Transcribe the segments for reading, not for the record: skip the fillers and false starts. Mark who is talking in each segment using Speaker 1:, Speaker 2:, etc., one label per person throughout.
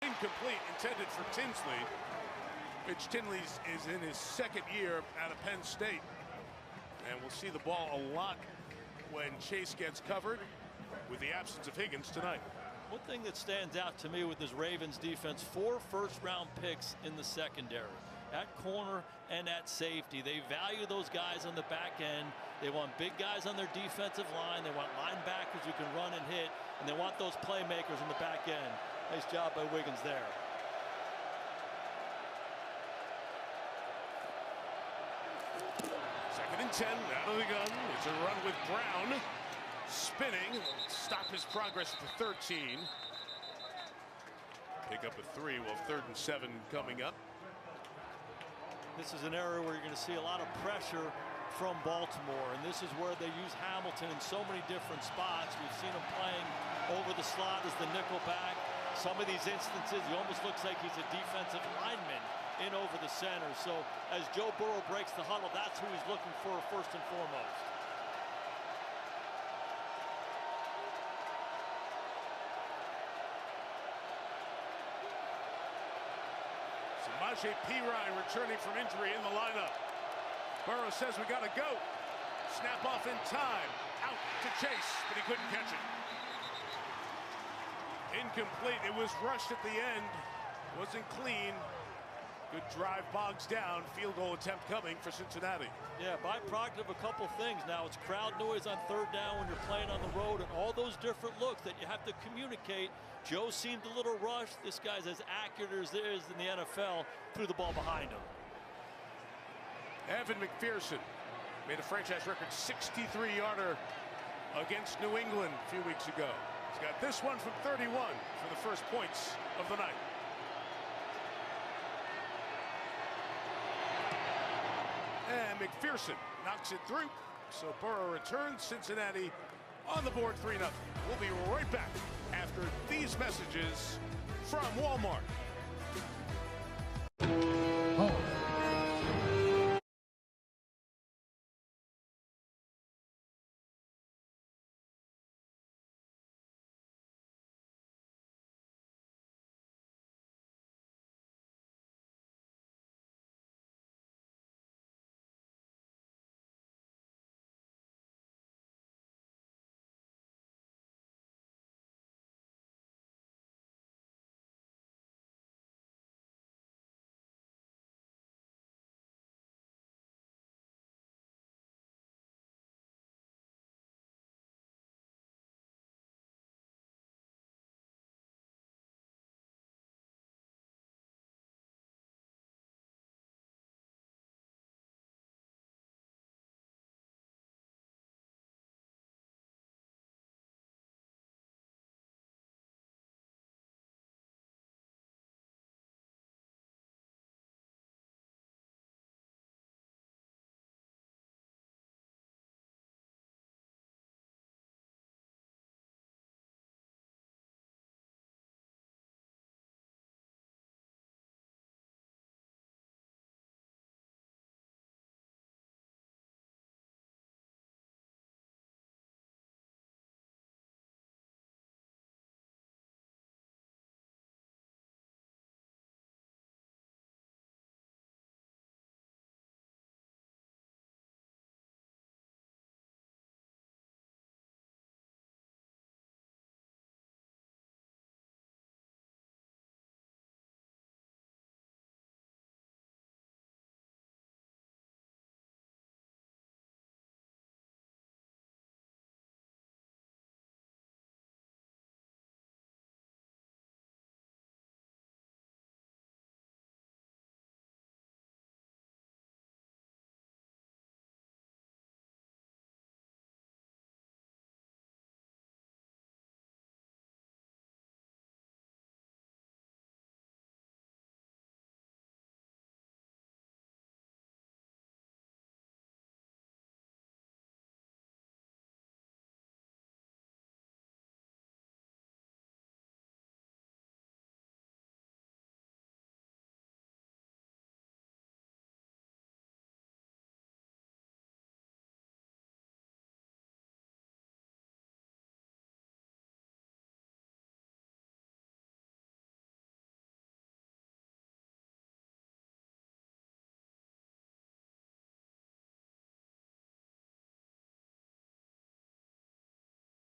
Speaker 1: Incomplete, intended for Tinsley. Mitch Tinsley is in his second year out of Penn State. And we'll see the ball a lot when Chase gets covered with the absence of Higgins tonight.
Speaker 2: One thing that stands out to me with this Ravens defense, 4 first-round picks in the secondary. At corner and at safety. They value those guys on the back end. They want big guys on their defensive line. They want linebackers who can run and hit. And they want those playmakers in the back end. Nice job by Wiggins there.
Speaker 1: Second and 10, out of the gun. It's a run with Brown. Spinning, stop his progress to 13. Pick up a 3. We'll have 3rd and 7 coming up.
Speaker 2: This is an area where you're going to see a lot of pressure from Baltimore, and this is where they use Hamilton in so many different spots. We've seen him playing over the slot as the nickel back. Some of these instances, he almost looks like he's a defensive lineman in over the center. So as Joe Burrow breaks the huddle, that's who he's looking for first and foremost.
Speaker 1: Samaje Perine returning from injury in the lineup. Burrow says we gotta go. Snap off in time. Out to Chase, but he couldn't catch it. Incomplete. It was rushed at the end. Wasn't clean. Good drive, bogs down. Field goal attempt coming for Cincinnati.
Speaker 2: Yeah, byproduct of a couple things. Now it's crowd noise on 3rd down when you're playing on the road, and all those different looks that you have to communicate. Joe seemed a little rushed. This guy's as accurate as there is in the NFL. Threw the ball behind him.
Speaker 1: Evan McPherson made a franchise record 63-yarder against New England a few weeks ago. He's got this one from 31 for the first points of the night. And McPherson knocks it through. So Burrow returns. Cincinnati on the board 3-0. We'll be right back after these messages from Walmart.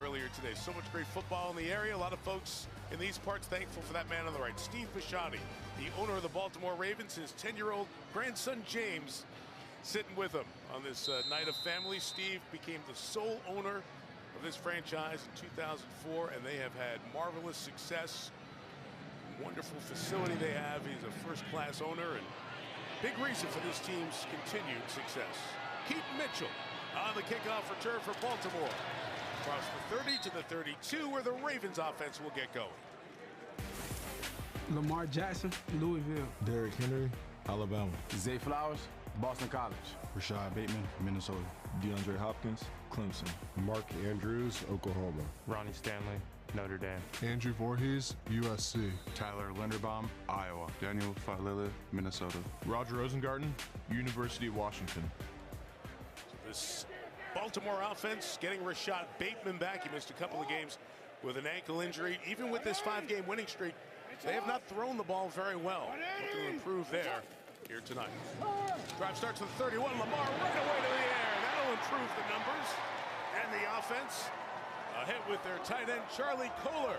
Speaker 1: earlier today. So much great football in the area. A lot of folks in these parts thankful for that man on the right, Steve Bisciotti, the owner of the Baltimore Ravens. His 10-year-old grandson James sitting with him on this night of family. Steve became the sole owner of this franchise in 2004, and they have had marvelous success. Wonderful facility they have. He's a first-class owner and big reason for this team's continued success. Keaton Mitchell on the kickoff return for Baltimore. Across the 30 to the 32, where the Ravens offense will get going.
Speaker 3: Lamar Jackson, Louisville.
Speaker 4: Derrick Henry, Alabama.
Speaker 5: Zay Flowers, Boston College.
Speaker 6: Rashad Bateman, Minnesota. DeAndre Hopkins, Clemson.
Speaker 4: Mark Andrews, Oklahoma.
Speaker 7: Ronnie Stanley, Notre Dame.
Speaker 8: Andrew Voorhees, USC.
Speaker 9: Tyler Linderbaum, Iowa. Daniel Falele, Minnesota.
Speaker 10: Roger Rosengarten, University of Washington.
Speaker 1: This Baltimore offense getting Rashad Bateman back. He missed a couple of games with an ankle injury. Even with this 5-game winning streak, they have not thrown the ball very well. Looking to improve there here tonight. Drive starts with 31. Lamar right away to the air. That'll improve the numbers. And the offense ahead with their tight end, Charlie Kohler,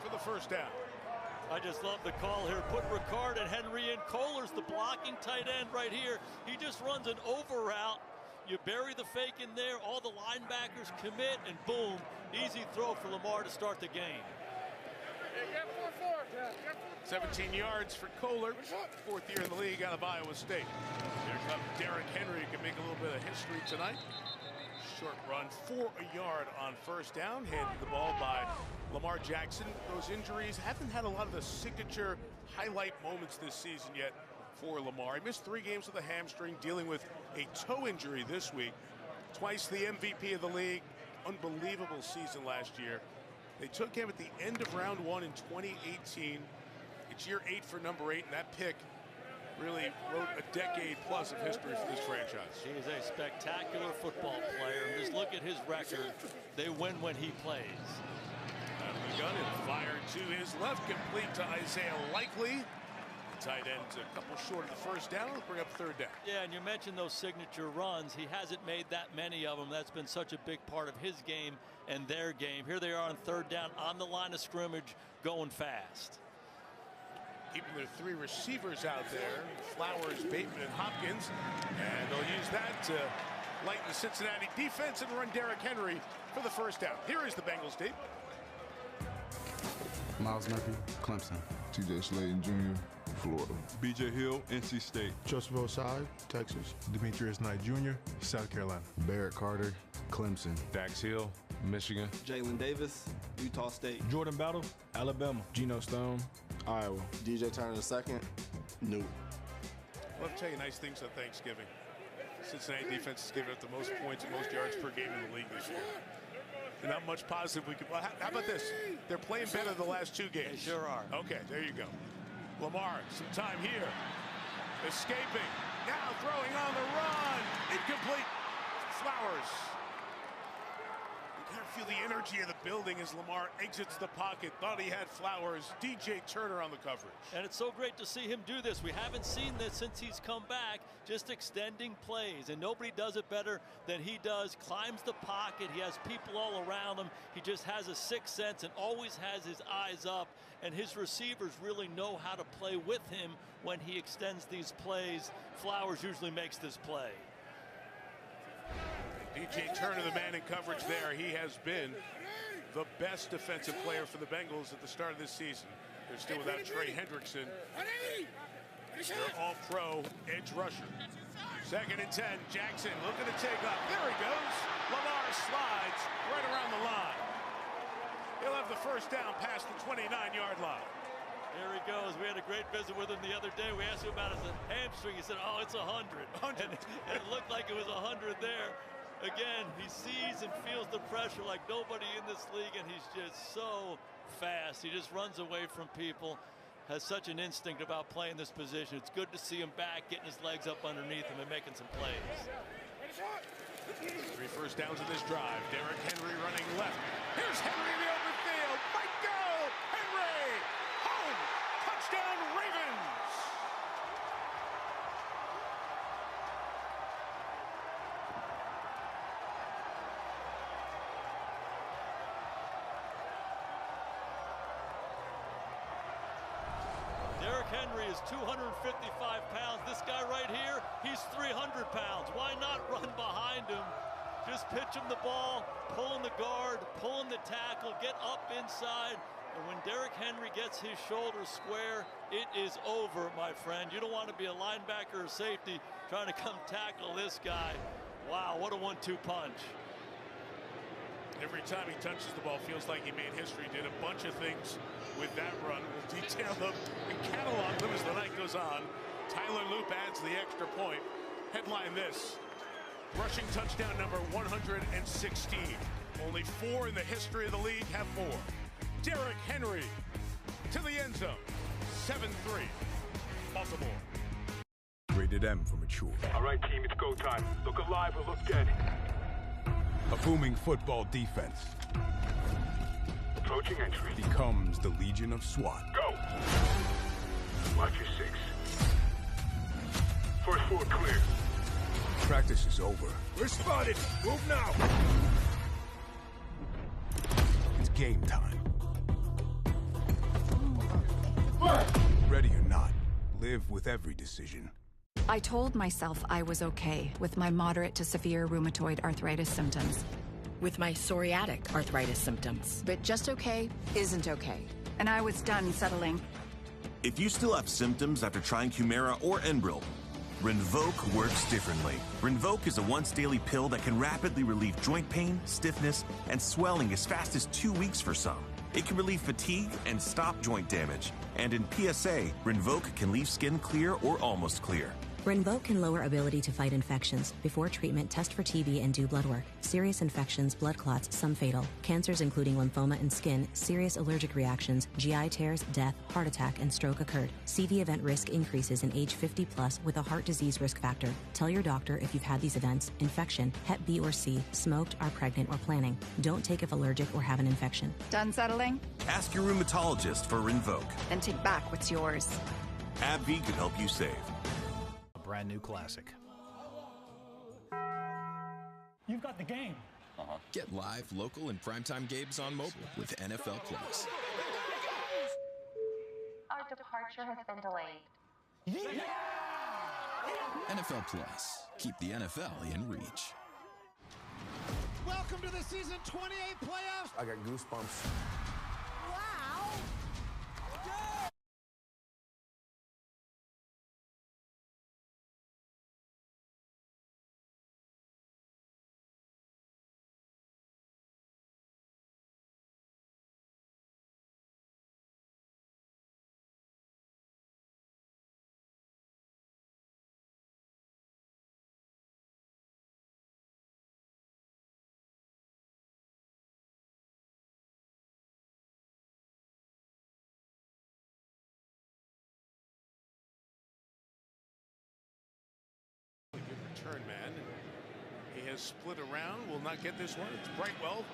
Speaker 1: for the first down.
Speaker 2: I just love the call here. Put Ricard and Henry in. Kohler's the blocking tight end right here. He just runs an over route. You bury the fake in there, all the linebackers commit, and boom, easy throw for Lamar to start the game.
Speaker 1: 17 yards for Kohler, 4th year in the league out of Iowa State. Here comes Derrick Henry, who can make a little bit of history tonight. Short run for a yard on first down, handed the ball by Lamar Jackson. Those injuries haven't had a lot of the signature highlight moments this season yet for Lamar. He missed 3 games with a hamstring, dealing with a toe injury this week. Twice the MVP of the league. Unbelievable season last year. They took him at the end of round 1 in 2018. It's year 8 for number 8, and that pick really wrote a decade plus of history for this franchise.
Speaker 2: He is a spectacular football player. Just look at his record. They win when he plays.
Speaker 1: Out of the gun and fired to his left, complete to Isaiah Likely. Tight end's a couple short of the first down. Let's bring up 3rd down.
Speaker 2: Yeah, and you mentioned those signature runs. He hasn't made that many of them. That's been such a big part of his game and their game. Here they are on 3rd down on the line of scrimmage, going fast.
Speaker 1: Keeping their 3 receivers out there, Flowers, Bateman, and Hopkins. And they'll use that to lighten the Cincinnati defense and run Derrick Henry for the first down. Here is the Bengals tape.
Speaker 5: Miles Murphy, Clemson.
Speaker 8: TJ Slayton Jr., Florida.
Speaker 10: BJ Hill, NC State.
Speaker 8: Joseph Osai, Texas. Demetrius Knight Jr., South Carolina.
Speaker 5: Barrett Carter, Clemson.
Speaker 9: Dax Hill, Michigan.
Speaker 11: Jalen Davis, Utah State.
Speaker 6: Jordan Battle, Alabama.
Speaker 5: Geno Stone, Iowa. DJ Turner II, New.
Speaker 1: I'll tell you nice things on Thanksgiving. Cincinnati defense has given up the most points and most yards per game in the league this year. And not much positive we could. Well, how about this? They're playing better the last 2 games.
Speaker 2: They sure are.
Speaker 1: Okay, there you go. Lamar, some time here. Escaping. Now throwing on the run. Incomplete. Flowers. You kind of feel the energy of the building as Lamar exits the pocket. Thought he had Flowers. DJ Turner on the coverage.
Speaker 2: And it's so great to see him do this. We haven't seen this since he's come back, just extending plays. And nobody does it better than he does. Climbs the pocket. He has people all around him. He just has a sixth sense and always has his eyes up. And his receivers really know how to play with him when he extends these plays. Flowers usually makes this play.
Speaker 1: DJ Turner, the man in coverage there. He has been the best defensive player for the Bengals at the start of this season. They're still without Trey Hendrickson. They're all-pro edge rusher. 2nd and 10. Jackson looking to take off. There he goes. Lamar slides right around the line. He'll have the first down past the 29-yard line.
Speaker 2: There he goes. We had a great visit with him the other day. We asked him about his hamstring. He said, oh, it's 100. And it looked like it was 100 there. Again, he sees and feels the pressure like nobody in this league, and he's just so fast. He just runs away from people, has such an instinct about playing this position. It's good to see him back, getting his legs up underneath him and making some plays.
Speaker 1: 3 first downs in this drive. Derrick Henry running left. Here's Henry in the open field. Might go! Henry! Home! Touchdown Ravens!
Speaker 2: Henry is 255 pounds. This guy right here, he's 300 pounds. Why not run behind him? Just pitch him the ball, pulling the guard, pulling the tackle, get up inside. And when Derrick Henry gets his shoulders square, it is over, my friend. You don't want to be a linebacker or safety trying to come tackle this guy. Wow, what a 1-2 punch.
Speaker 1: Every time he touches the ball, feels like he made history. Did a bunch of things with that run. We'll detail them and catalog them as the night goes on. Tyler Loop adds the extra point. Headline this: rushing touchdown number 116. Only 4 in the history of the league have more. Derrick Henry to the end zone. 7-3. Baltimore.
Speaker 12: Rated M for mature.
Speaker 13: All right, team, it's go time. Look alive or look dead.
Speaker 12: A booming football defense.
Speaker 13: Approaching entry.
Speaker 12: Becomes the Legion of SWAT.
Speaker 13: Go! Watch your 6. First floor clear.
Speaker 12: Practice is over. We're spotted. Move now. It's game time. Ready or not, live with every decision.
Speaker 14: I told myself I was okay with my moderate to severe rheumatoid arthritis symptoms.
Speaker 15: With my psoriatic arthritis symptoms.
Speaker 14: But just okay isn't okay. And I was done settling.
Speaker 16: If you still have symptoms after trying Humira or Enbrel, Rinvoq works differently. Rinvoq is a once-daily pill that can rapidly relieve joint pain, stiffness, and swelling as fast as 2 weeks for some. It can relieve fatigue and stop joint damage. And in PSA, Rinvoq can leave skin clear or almost clear.
Speaker 17: Rinvoq can lower ability to fight infections. Before treatment, test for TB and do blood work. Serious infections, blood clots, some fatal. Cancers including lymphoma and skin, serious allergic reactions, GI tears, death, heart attack, and stroke occurred. CV event risk increases in age 50 plus with a heart disease risk factor. Tell your doctor if you've had these events: infection, Hep B or C, smoked, are pregnant, or planning. Don't take if allergic or have an infection.
Speaker 14: Done settling?
Speaker 16: Ask your rheumatologist for Rinvoq.
Speaker 14: Then take back what's yours.
Speaker 16: AbbVie can help you save.
Speaker 18: Brand new classic.
Speaker 19: You've got the game.
Speaker 20: Get live, local, and primetime games on mobile with NFL Plus.
Speaker 21: Our departure has been delayed.
Speaker 20: NFL Plus. Keep the NFL in reach.
Speaker 22: Welcome to the season 28 playoffs.
Speaker 5: I got goosebumps.
Speaker 22: Wow.
Speaker 1: Return man. He has split around. Will not get this one. It's Brightwell.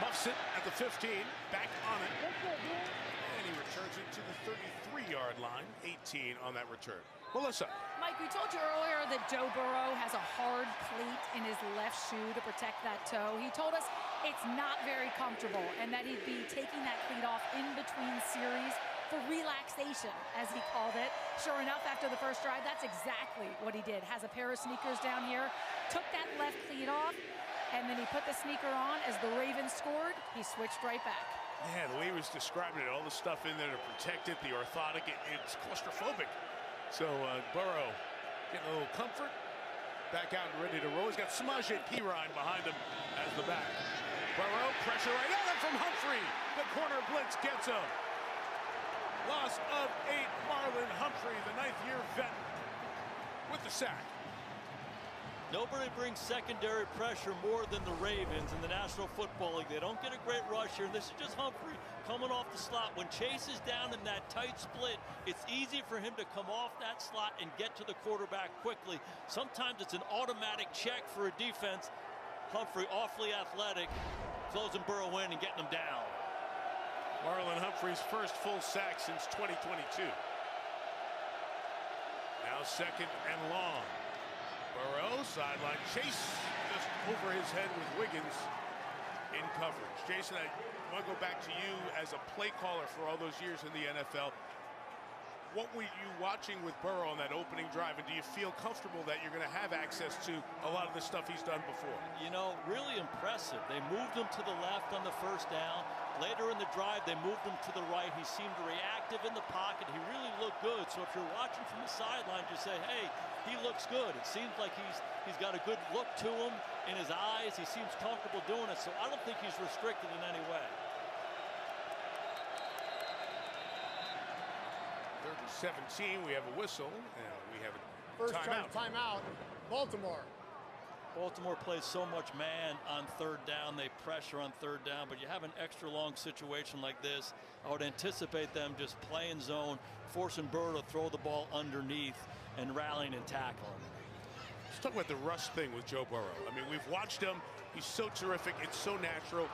Speaker 1: Muffs it at the 15. Back on it. And he returns it to the 33-yard line. 18 on that return. Melissa.
Speaker 23: Mike, we told you earlier that Joe Burrow has a hard cleat in his left shoe to protect that toe. He told us it's not very comfortable and that he'd be taking that cleat off in between series for relaxation, as he called it. Sure enough, after the first drive, that's exactly what he did. Has a pair of sneakers down here, took that left cleat off, and then he put the sneaker on. As the Ravens scored, he switched right back.
Speaker 1: Yeah, the way he was describing it, all the stuff in there to protect it, the orthotic, it's claustrophobic. So Burrow getting a little comfort, back out and ready to roll. He's got Samaje Perine behind him as the back. Burrow, pressure right at him from Humphrey. The corner blitz gets him. Loss of 8, Marlon Humphrey, the 9th-year vet, with the sack.
Speaker 2: Nobody brings secondary pressure more than the Ravens in the National Football League. They don't get a great rush here. This is just Humphrey coming off the slot. When Chase is down in that tight split, it's easy for him to come off that slot and get to the quarterback quickly. Sometimes it's an automatic check for a defense. Humphrey awfully athletic, closing Burrow in and getting him down.
Speaker 1: Marlon Humphrey's first full sack since 2022. Now 2nd and long. Burrow, sideline chase, just over his head with Wiggins in coverage. Jason, I want to go back to you as a play caller for all those years in the NFL. What were you watching with Burrow on that opening drive, and do you feel comfortable that you're going to have access to a lot of the stuff he's done before?
Speaker 2: You know, really impressive. They moved him to the left on the first down. Later in the drive, they moved him to the right. He seemed reactive in the pocket. He really looked good. So if you're watching from the sideline, you say, hey, he looks good. It seems like he's got a good look to him in his eyes. He seems comfortable doing it. So I don't think he's restricted in any way.
Speaker 1: 3rd and 17, we have a whistle, and we have a
Speaker 22: First
Speaker 1: timeout.
Speaker 22: Baltimore.
Speaker 2: Baltimore plays so much man on 3rd down. They pressure on 3rd down, but you have an extra long situation like this. I would anticipate them just playing zone, forcing Burrow to throw the ball underneath and rallying and tackling.
Speaker 1: Let's talk about the rush thing with Joe Burrow. I mean, we've watched him. He's so terrific. It's so natural.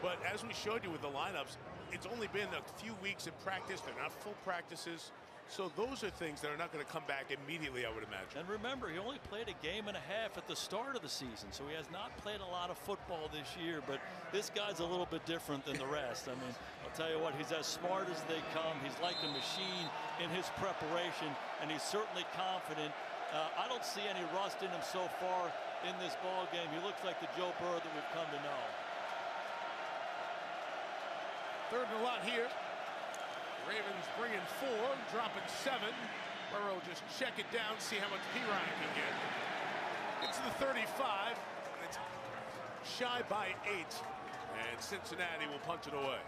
Speaker 1: But as we showed you with the lineups, it's only been a few weeks of practice. They're not full practices. So those are things that are not going to come back immediately, I would imagine.
Speaker 2: And remember, he only played a game and a half at the start of the season, so he has not played a lot of football this year. But this guy's a little bit different than the rest. I mean, I'll tell you what, he's as smart as they come. He's like a machine in his preparation, and he's certainly confident. I don't see any rust in him so far in this ball game. He looks like the Joe Burrow that we've come to know.
Speaker 1: 3rd and a lot here. Ravens bringing 4, dropping 7. Burrow just check it down, see how much Pirine can get. It's the 35. It's shy by 8. And Cincinnati will punt it away.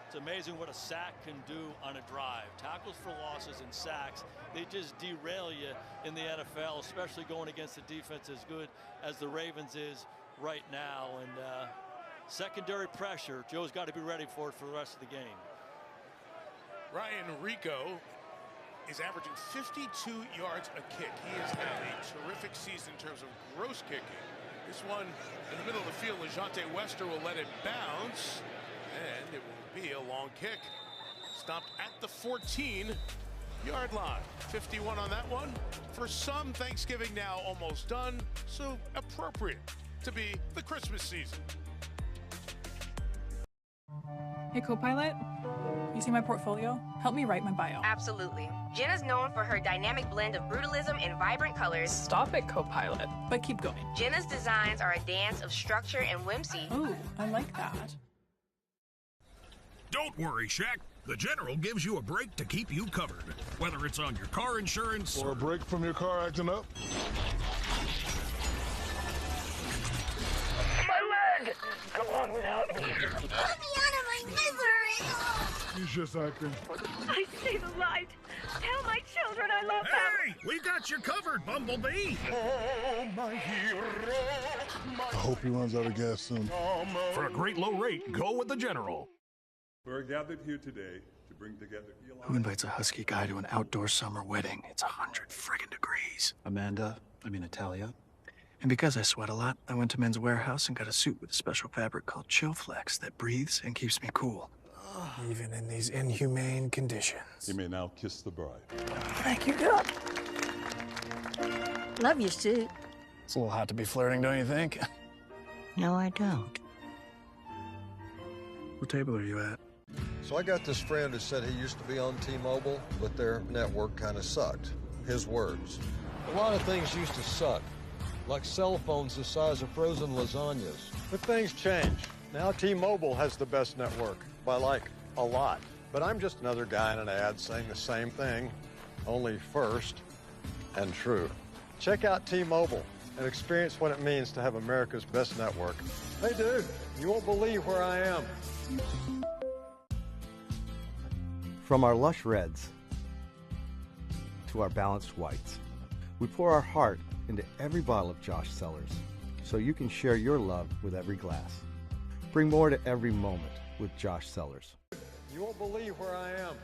Speaker 2: It's amazing what a sack can do on a drive. Tackles for losses and sacks, they just derail you in the NFL, especially going against a defense as good as the Ravens is right now. And secondary pressure, Joe's got to be ready for it for the rest of the game.
Speaker 1: Ryan Rico is averaging 52 yards a kick. He has had a terrific season in terms of gross kicking. This one in the middle of the field, LeJante Wester will let it bounce, and it will be a long kick. Stopped at the 14-yard line. 51 on that one. For some, Thanksgiving now almost done, so appropriate to be the Christmas season.
Speaker 3: Hey, Copilot, you see my portfolio? Help me write my bio.
Speaker 4: Absolutely. Jenna's known for her dynamic blend of brutalism and vibrant colors.
Speaker 3: Stop it, Copilot, but keep going.
Speaker 4: Jenna's designs are a dance of structure and whimsy.
Speaker 3: Ooh, I like that.
Speaker 7: Don't worry, Shaq. The General gives you a break to keep you covered, whether it's on your car insurance
Speaker 8: or a break from your car acting up.
Speaker 13: My leg! Go on without me.
Speaker 22: Let me out of my misery!
Speaker 8: He's just acting.
Speaker 13: I see the light. Tell my children I love them.
Speaker 7: Hey, we got you covered, Bumblebee.
Speaker 13: Oh, my hero.
Speaker 8: I hope he runs out of gas soon.
Speaker 7: For a great low rate, go with the General.
Speaker 24: We're gathered here today to bring together Eli.
Speaker 25: Who invites a husky guy to an outdoor summer wedding? It's 100 friggin' degrees. Natalia. And because I sweat a lot, I went to Men's Warehouse and got a suit with a special fabric called Chill Flex that breathes and keeps me cool.
Speaker 26: Even in these inhumane conditions.
Speaker 24: You may now kiss the bride.
Speaker 26: Thank you, God.
Speaker 27: Love your suit.
Speaker 26: It's a little hot to be flirting, don't you think?
Speaker 27: No, I don't.
Speaker 26: What table are you at?
Speaker 28: So I got this friend who said he used to be on T-Mobile, but their network kind of sucked. His words. A lot of things used to suck, like cell phones the size of frozen lasagnas. But things change. Now T-Mobile has the best network, by like a lot. But I'm just another guy in an ad saying the same thing, only first and true. Check out T-Mobile and experience what it means to have America's best network. Hey dude, you won't believe where I am.
Speaker 29: From our lush reds to our balanced whites, we pour our heart into every bottle of Josh Cellars so you can share your love with every glass. Bring more to every moment with Josh Cellars.
Speaker 28: You won't believe where I am.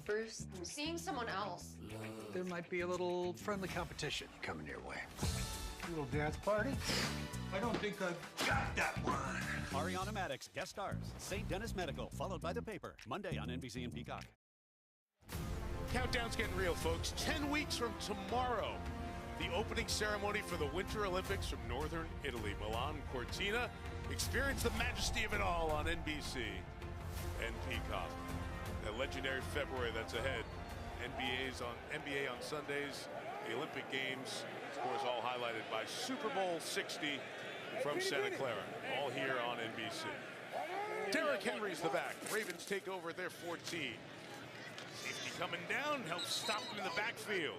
Speaker 30: Bruce, I'm seeing someone else.
Speaker 18: There might be a little friendly competition coming your way.
Speaker 22: A little dance party?
Speaker 12: I don't think I've got that one.
Speaker 18: Ariana Maddox, guest stars. St. Dennis Medical, followed by The Paper. Monday on NBC and Peacock.
Speaker 1: Countdown's getting real, folks. 10 weeks from tomorrow, the opening ceremony for the Winter Olympics from northern Italy, Milan Cortina. Experience the majesty of it all on NBC and Peacock. That legendary February that's ahead. NBA on Sundays, the Olympic Games, of course, all highlighted by Super Bowl 60 from Santa Clara, all here on NBC. Derrick Henry's the back. Ravens take over at their 14. Safety coming down, helps stop him in the backfield.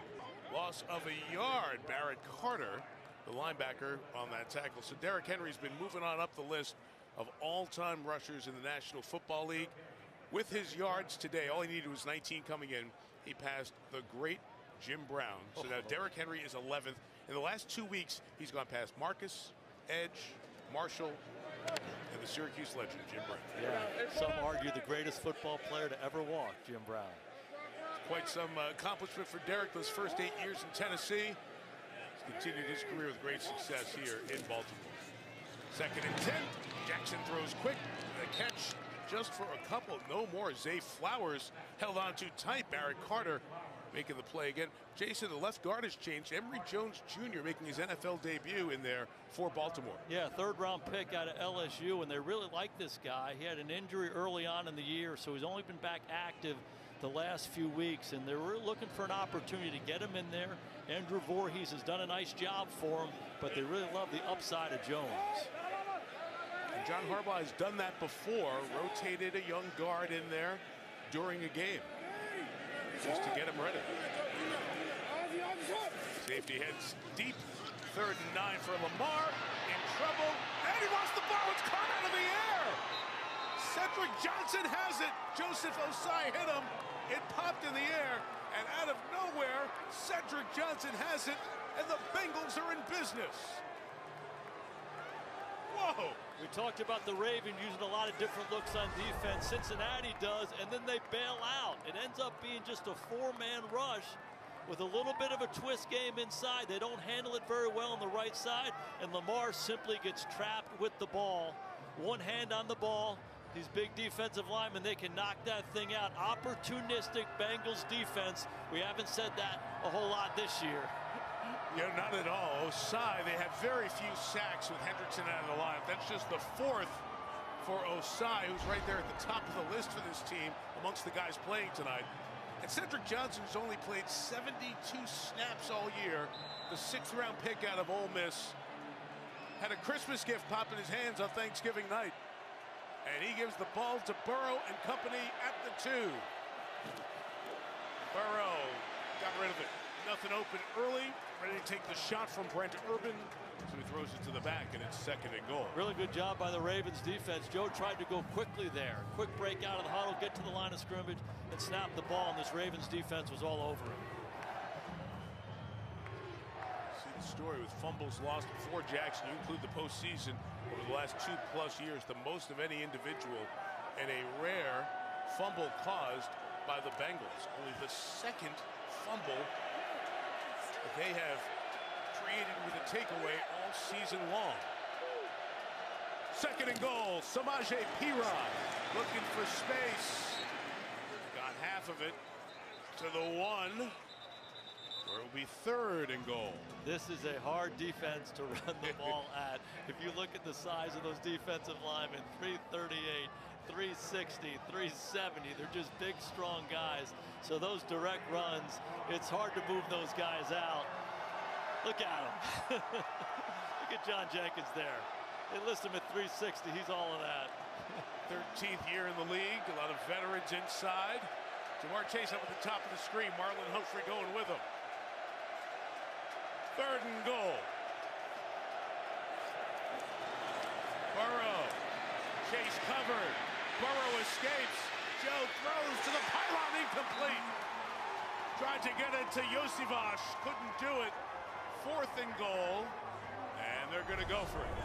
Speaker 1: Loss of a yard. Barrett Carter, the linebacker, on that tackle. So Derrick Henry's been moving on up the list of all-time rushers in the National Football League. With his yards today, all he needed was 19 coming in. He passed the great Jim Brown. So now Derrick Henry is 11th. In the last 2 weeks, he's gone past Marcus, Edge, Marshall, and the Syracuse legend, Jim Brown.
Speaker 2: Yeah, some argue the greatest football player to ever walk, Jim Brown.
Speaker 1: Quite some accomplishment for Derrick those first 8 years in Tennessee. He's continued his career with great success here in Baltimore. 2nd and 10. Jackson throws quick. The catch just for a couple. No more. Zay Flowers held on too tight. Barrett Carter making the play again. Jason, the left guard has changed. Emory Jones Jr. making his NFL debut in there for Baltimore.
Speaker 2: Yeah, 3rd-round pick out of LSU, and they really like this guy. He had an injury early on in the year, so he's only been back active the last few weeks, and they were looking for an opportunity to get him in there. Andrew Voorhees has done a nice job for him, but they really love the upside of Jones.
Speaker 1: And John Harbaugh has done that before, rotated a young guard in there during a game, just to get him ready. Safety heads deep. 3rd and 9 for Lamar. In trouble. And he lost the ball. It's caught out of the air. Cedric Johnson has it. Joseph Osai hit him. It popped in the air. And out of nowhere, Cedric Johnson has it. And the Bengals are in business. Whoa.
Speaker 2: We talked about the Ravens using a lot of different looks on defense. Cincinnati does, and then they bail out. It ends up being just a 4-man rush with a little bit of a twist game inside. They don't handle it very well on the right side, and Lamar simply gets trapped with the ball. One hand on the ball. These big defensive linemen, they can knock that thing out. Opportunistic Bengals defense. We haven't said that a whole lot this year.
Speaker 1: Yeah, not at all. Osai, they have very few sacks with Hendrickson out of the lineup. That's just the 4th for Osai, who's right there at the top of the list for this team amongst the guys playing tonight. And Cedric Johnson's only played 72 snaps all year. The 6th-round pick out of Ole Miss had a Christmas gift pop in his hands on Thanksgiving night. And he gives the ball to Burrow and company at the 2. Burrow got rid of it. Nothing open early. Ready to take the shot from Brent Urban. So he throws it to the back, and it's 2nd and goal.
Speaker 2: Really good job by the Ravens defense. Joe tried to go quickly there. Quick break out of the huddle, get to the line of scrimmage, and snap the ball, and this Ravens defense was all over it.
Speaker 1: See the story with fumbles lost before Jackson. You include the postseason over the last 2+ years, the most of any individual, and a rare fumble caused by the Bengals. Only the 2nd fumble that they have created with a takeaway all season long. 2nd and goal. Samaje Perine looking for space. Got half of it to the 1, where it will be 3rd and goal.
Speaker 2: This is a hard defense to run the ball at. If you look at the size of those defensive linemen, 338, 360, 370, they're just big, strong guys. So those direct runs, it's hard to move those guys out. Look at him. Look at John Jenkins there. They list him at 360. He's all of that.
Speaker 1: 13th year in the league. A lot of veterans inside. Jamar Chase up at the top of the screen. Marlon Humphrey going with him. 3rd and goal. Burrow. Chase covered. Burrow escapes. Joe throws to the pylon, incomplete. Tried to get it to Yosivas. Couldn't do it. 4th and goal. And they're going to go for it.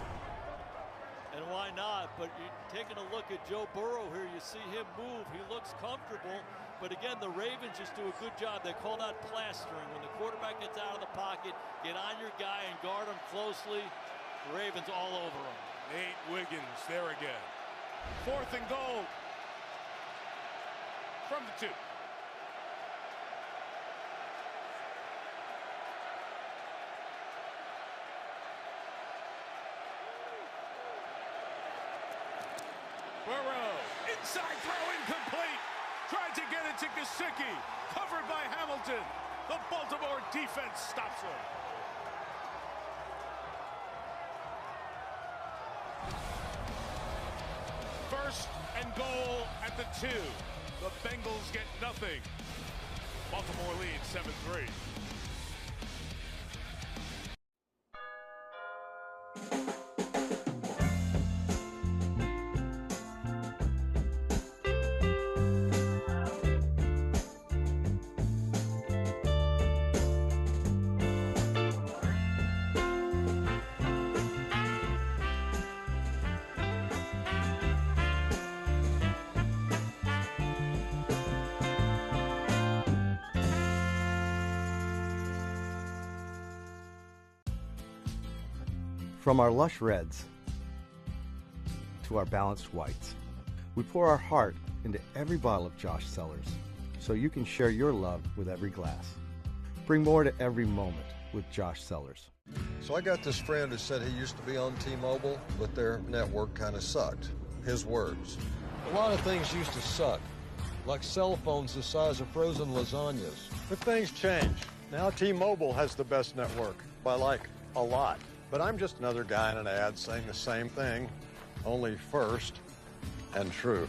Speaker 2: And why not? But you're taking a look at Joe Burrow here. You see him move. He looks comfortable. But again, the Ravens just do a good job. They call that plastering. When the quarterback gets out of the pocket, get on your guy and guard him closely. The Ravens all over him.
Speaker 1: Nate Wiggins there again. 4th and goal. From the 2. Burrow, inside throw incomplete. Tried to get it to Gesicki. Covered by Hamilton. The Baltimore defense stops him. First and goal at the 2. The Bengals get nothing. Baltimore leads 7-3.
Speaker 29: From our lush reds to our balanced whites, we pour our heart into every bottle of Josh Cellars, so you can share your love with every glass. Bring more to every moment with Josh Cellars.
Speaker 28: So I got this friend who said he used to be on T-Mobile, but their network kind of sucked. His words. A lot of things used to suck, like cell phones the size of frozen lasagnas. But things change. Now T-Mobile has the best network, by like a lot. But I'm just another guy in an ad saying the same thing, only first and true.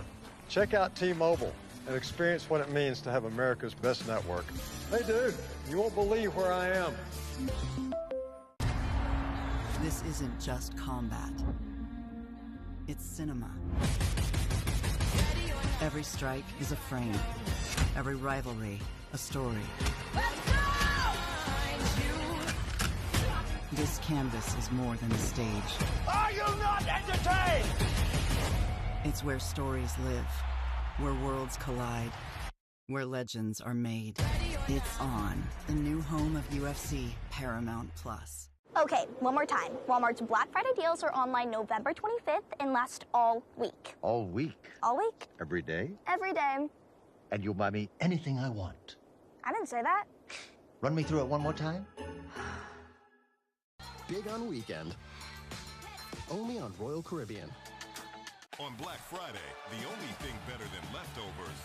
Speaker 28: Check out T-Mobile and experience what it means to have America's best network. Hey dude, you won't believe where I am.
Speaker 6: This isn't just combat. It's cinema. Every strike is a frame. Every rivalry, a story. This canvas is more than a stage.
Speaker 22: Are you not entertained?
Speaker 6: It's where stories live, where worlds collide, where legends are made. It's on, the new home of UFC, Paramount Plus.
Speaker 9: Okay, one more time. Walmart's Black Friday deals are online November 25th and last all week.
Speaker 10: All week?
Speaker 9: All week?
Speaker 10: Every day?
Speaker 9: Every day.
Speaker 10: And you'll buy me anything I want?
Speaker 9: I didn't say that.
Speaker 10: Run me through it one more time?
Speaker 11: Big on weekend. Only on Royal Caribbean.
Speaker 14: On Black Friday, the only thing better than leftovers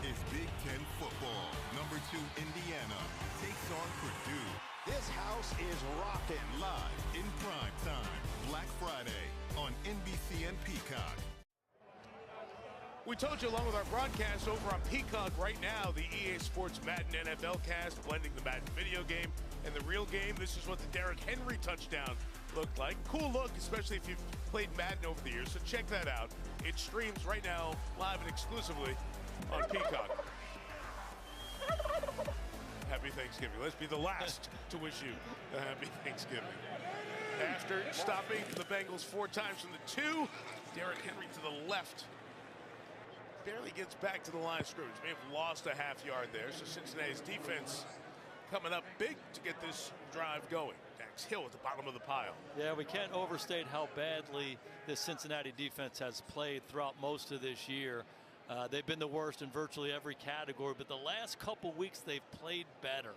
Speaker 14: is Big Ten football. Number 2 Indiana takes on Purdue. This house is rocking live in prime time. Black Friday on NBC and Peacock.
Speaker 1: We told you along with our broadcast over on Peacock right now, the EA Sports Madden NFL cast, blending the Madden video game and the real game. This is what the Derrick Henry touchdown looked like. Cool look, especially if you've played Madden over the years, so check that out. It streams right now, live and exclusively on Peacock. Happy Thanksgiving. Let's be the last to wish you a happy Thanksgiving. After stopping the Bengals 4 times from the 2, Derrick Henry to the left. Barely gets back to the line of scrimmage. May have lost a half yard there. So Cincinnati's defense coming up big to get this drive going. Dax Hill at the bottom of the pile.
Speaker 2: Yeah, we can't overstate how badly this Cincinnati defense has played throughout most of this year. They've been the worst in virtually every category, but the last couple weeks they've played better.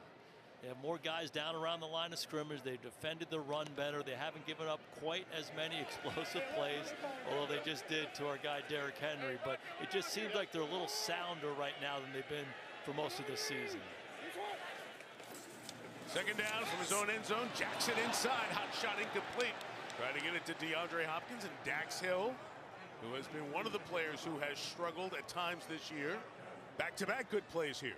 Speaker 2: They have more guys down around the line of scrimmage. They've defended the run better. They haven't given up quite as many explosive plays, although they just did to our guy Derrick Henry. But it just seems like they're a little sounder right now than they've been for most of this season.
Speaker 1: Second down from his own end zone. Jackson inside. Hot shot incomplete. Trying to get it to DeAndre Hopkins and Dax Hill, who has been one of the players who has struggled at times this year. Back-to-back good plays here.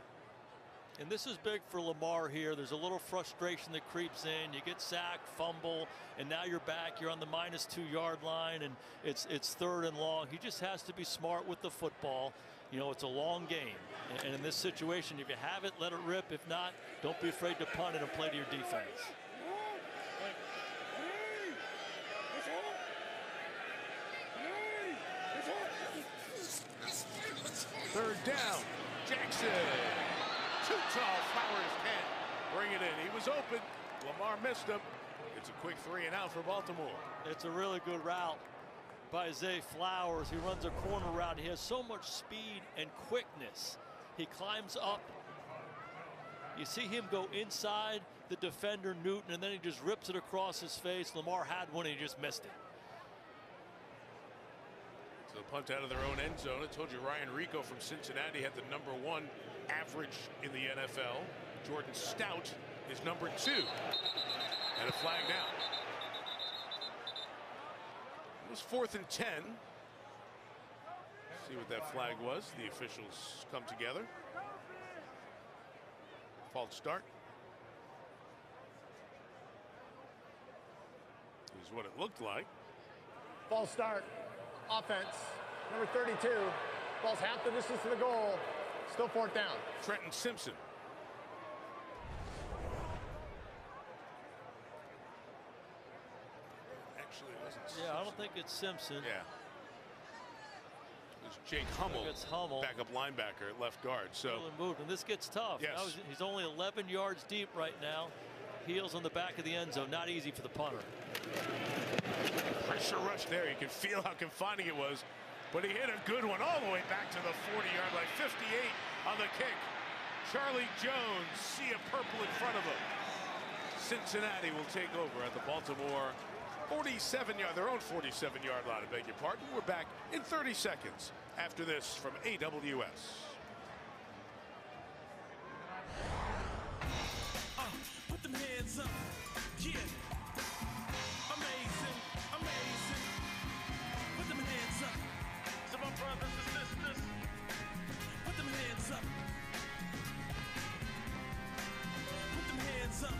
Speaker 2: And this is big for Lamar here. There's a little frustration that creeps in. You get sacked, fumble, and now you're back. You're on the -2 yard line, and it's 3rd and long. He just has to be smart with the football. You know, it's a long game. And in this situation, if you have it, let it rip. If not, don't be afraid to punt it and play to your defense.
Speaker 1: Third down. Jackson. Too tall. Flowers can't bring it in. He was open. Lamar missed him. It's a quick 3 and out for Baltimore.
Speaker 2: It's a really good route by Zay Flowers. He runs a corner route. He has so much speed and quickness. He climbs up. You see him go inside the defender, Newton, and then he just rips it across his face. Lamar had one, and he just missed it.
Speaker 1: So punt out of their own end zone. I told you Ryan Rico from Cincinnati had the #1 average in the NFL. Jordan Stout is #2. And a flag down. It was 4th and 10. See what that flag was. The officials come together. False start. Is what it looked like.
Speaker 3: False start. Offense. Number 32. Ball's half the distance to the goal. Still 4th down.
Speaker 1: Trenton Simpson. Actually, it wasn't Simpson.
Speaker 2: Yeah, I don't think it's Simpson.
Speaker 1: Yeah. It was Jake Hummel, backup linebacker at left guard. So
Speaker 2: really moved, and this gets tough.
Speaker 1: Yes.
Speaker 2: Now he's only 11 yards deep right now. Heels on the back of the end zone. Not easy for the punter.
Speaker 1: Pressure rush there. You can feel how confining it was. But he hit a good one all the way back to the 40-yard line. 58 on the kick. Charlie Jones, sea of purple in front of him. Cincinnati will take over at the Baltimore 47-yard, their own 47-yard line. I beg your pardon. We're back in 30 seconds after this from AWS.
Speaker 4: Put them hands up. Yeah. Amazing. Amazing. Put them hands up. To my brothers and sisters. Put them hands up. Put them hands up.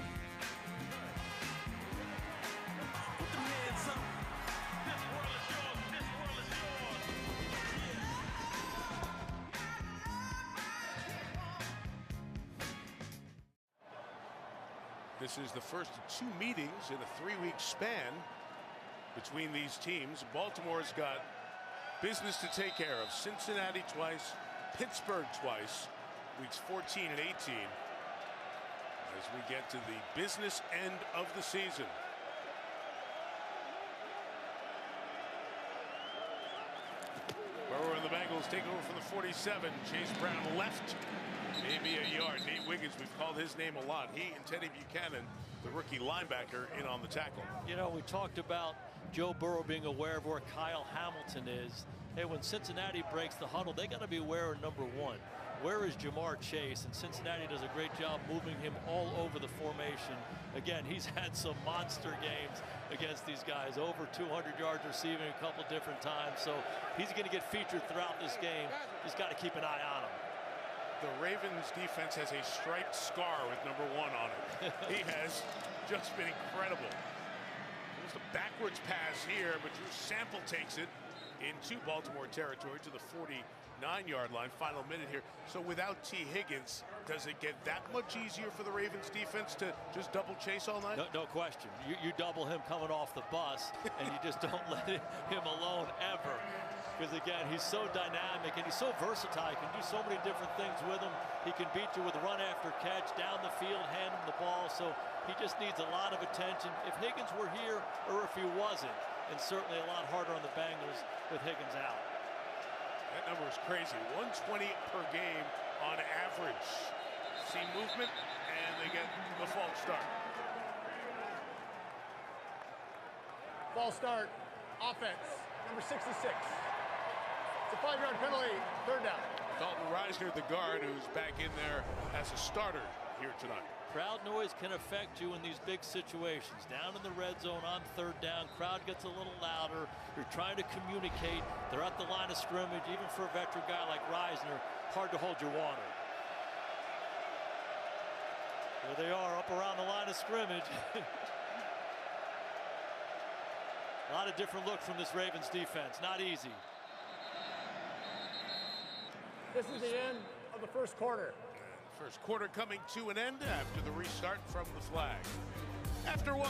Speaker 4: Put them hands up. This world is yours. This world is yours.
Speaker 1: This is the first of 2 meetings in a 3-week span between these teams. Baltimore's got business to take care of. Cincinnati twice, Pittsburgh twice, weeks 14 and 18, as we get to the business end of the season. Burrow and the Bengals take over from the 47. Chase Brown left, maybe a yard. Nate Wiggins, we've called his name a lot. He and Teddy Buchanan, the rookie linebacker, in on the tackle.
Speaker 2: You know, we talked about Joe Burrow being aware of where Kyle Hamilton is. Hey, when Cincinnati breaks the huddle, they got to be aware of #1. Where is Jamar Chase? And Cincinnati does a great job moving him all over the formation. Again, he's had some monster games against these guys. Over 200 yards receiving a couple different times. So he's going to get featured throughout this game. Just got to keep an eye on him.
Speaker 1: The Ravens defense has a striped scar with #1 on it. He has just been incredible. Almost a backwards pass here, but Drew Sample takes it into Baltimore territory to the 49-yard line. Final minute here. So without T. Higgins, does it get that much easier for the Ravens defense to just double Chase all night?
Speaker 2: No question. You double him coming off the bus, and you just don't let him alone ever. Because again, he's so dynamic and he's so versatile. He can do so many different things with him. He can beat you with a run after catch, down the field, hand him the ball. So he just needs a lot of attention. If Higgins were here or if he wasn't, and certainly a lot harder on the Bengals with Higgins out.
Speaker 1: That number is crazy. 120 per game on average. See movement, and they get the false start.
Speaker 3: False start. Offense. Number 66. It's a 5-yard penalty. 3rd down.
Speaker 1: Dalton Reisner, the guard, who's back in there as a starter here tonight.
Speaker 2: Crowd noise can affect you in these big situations. Down in the red zone on 3rd down, crowd gets a little louder. You're trying to communicate. They're at the line of scrimmage. Even for a veteran guy like Reisner, hard to hold your water. There they are, up around the line of scrimmage. A lot of different looks from this Ravens defense. Not easy.
Speaker 3: This is the end of the first quarter.
Speaker 1: First quarter coming to an end after the restart from the flag. After 1,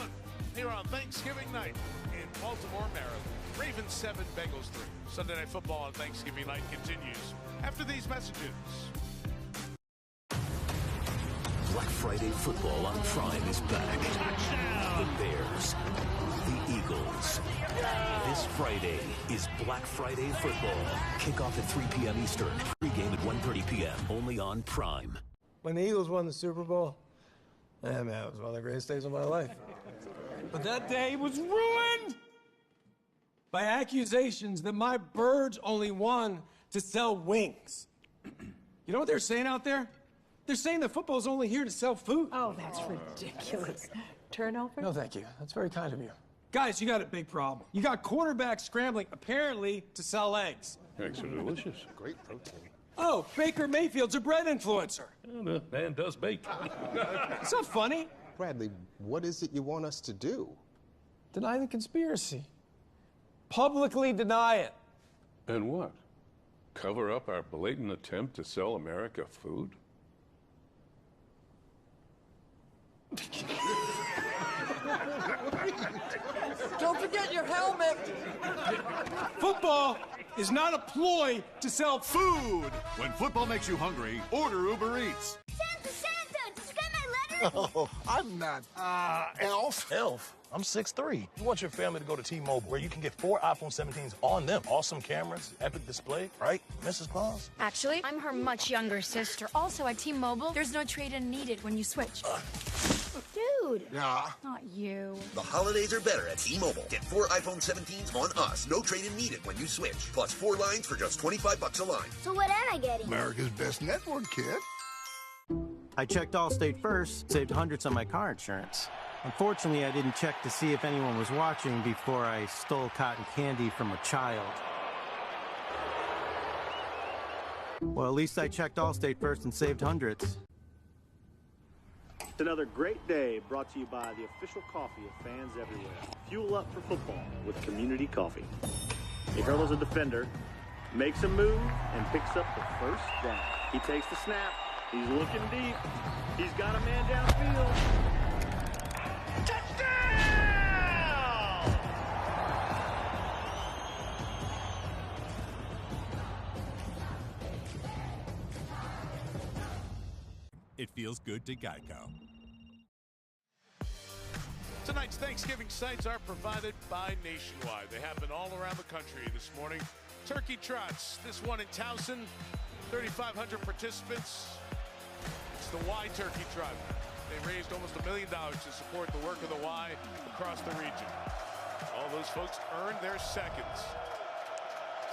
Speaker 1: here on Thanksgiving night in Baltimore, Maryland. Ravens 7, Bengals 3. Sunday Night Football on Thanksgiving night continues after these messages.
Speaker 5: Black Friday football on Prime is back. Touchdown! The Bears, the Eagles. This Friday is Black Friday football. Kickoff at 3 p.m. Eastern. Pre-game at 1:30 p.m. only on Prime.
Speaker 26: When the Eagles won the Super Bowl, man, it was one of the greatest days of my life. But that day was ruined by accusations that my birds only won to sell wings. You know what they're saying out there? They're saying that football's only here to sell food.
Speaker 7: Oh, that's ridiculous. Turnover?
Speaker 26: No, thank you. That's very kind of you. Guys, you got a big problem. You got quarterbacks scrambling, apparently, to sell eggs.
Speaker 24: Eggs are delicious.
Speaker 11: Great protein.
Speaker 26: Oh, Baker Mayfield's a bread influencer.
Speaker 24: Yeah, the man does bake.
Speaker 26: It's not funny.
Speaker 11: Bradley, what is it you want us to do?
Speaker 26: Deny the conspiracy. Publicly deny it.
Speaker 24: And what? Cover up our blatant attempt to sell America food?
Speaker 26: Don't forget your helmet. Football is not a ploy to sell food.
Speaker 8: When football makes you hungry, order Uber Eats.
Speaker 22: Santa, did you get my letter?
Speaker 13: Oh, I'm not. Elf? Elf? I'm 6'3". You want your family to go to T-Mobile, where you can get 4 iPhone 17s on them. Awesome cameras, epic display, right, Mrs. Claus?
Speaker 15: Actually, I'm her much younger sister. Also, at T-Mobile, there's no trade-in needed when you switch. Dude.
Speaker 13: Yeah.
Speaker 15: Not you.
Speaker 16: The holidays are better at T-Mobile. Get 4 iPhone 17s on us. No trade-in needed when you switch. Plus 4 lines for just $25 a line.
Speaker 22: So what am I getting?
Speaker 13: America's best network, kid.
Speaker 17: I checked Allstate first, saved hundreds on my car insurance. Unfortunately, I didn't check to see if anyone was watching before I stole cotton candy from a child. Well, at least I checked Allstate first and saved hundreds.
Speaker 19: It's another great day brought to you by the official coffee of fans everywhere. Fuel up for football with Community Coffee. He hurdles a defender, makes a move, and picks up the first down. He takes the snap. He's looking deep. He's got a man downfield. Touchdown!
Speaker 18: It feels good to Geico.
Speaker 1: Tonight's Thanksgiving sights are provided by Nationwide. They happen all around the country this morning. Turkey trots, this one in Towson, 3,500 participants. It's the Y Turkey Trot. They raised almost $1 million to support the work of the Y across the region. All those folks earned their seconds.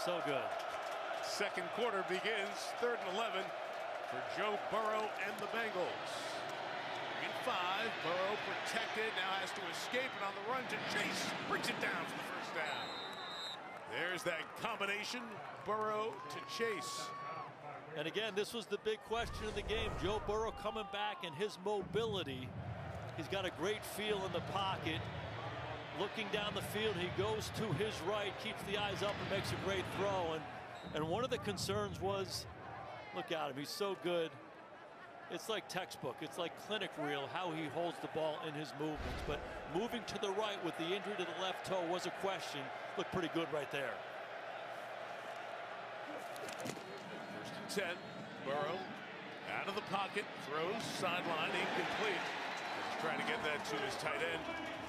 Speaker 2: So good.
Speaker 1: Second quarter begins, 3rd and 11 for Joe Burrow and the Bengals. In 5, Burrow protected, now has to escape, and on the run to Chase. Brings it down for the first down. There's that combination, Burrow to Chase.
Speaker 2: And again, this was the big question of the game. Joe Burrow coming back and his mobility. He's got a great feel in the pocket. Looking down the field, he goes to his right, keeps the eyes up, and makes a great throw. And one of the concerns was, look at him, he's so good. It's like textbook, it's like clinic reel, how he holds the ball in his movements. But moving to the right with the injury to the left toe was a question. Looked pretty good right there.
Speaker 1: 1st and 10, Burrow out of the pocket, throws, sideline, incomplete. He's trying to get that to his tight end.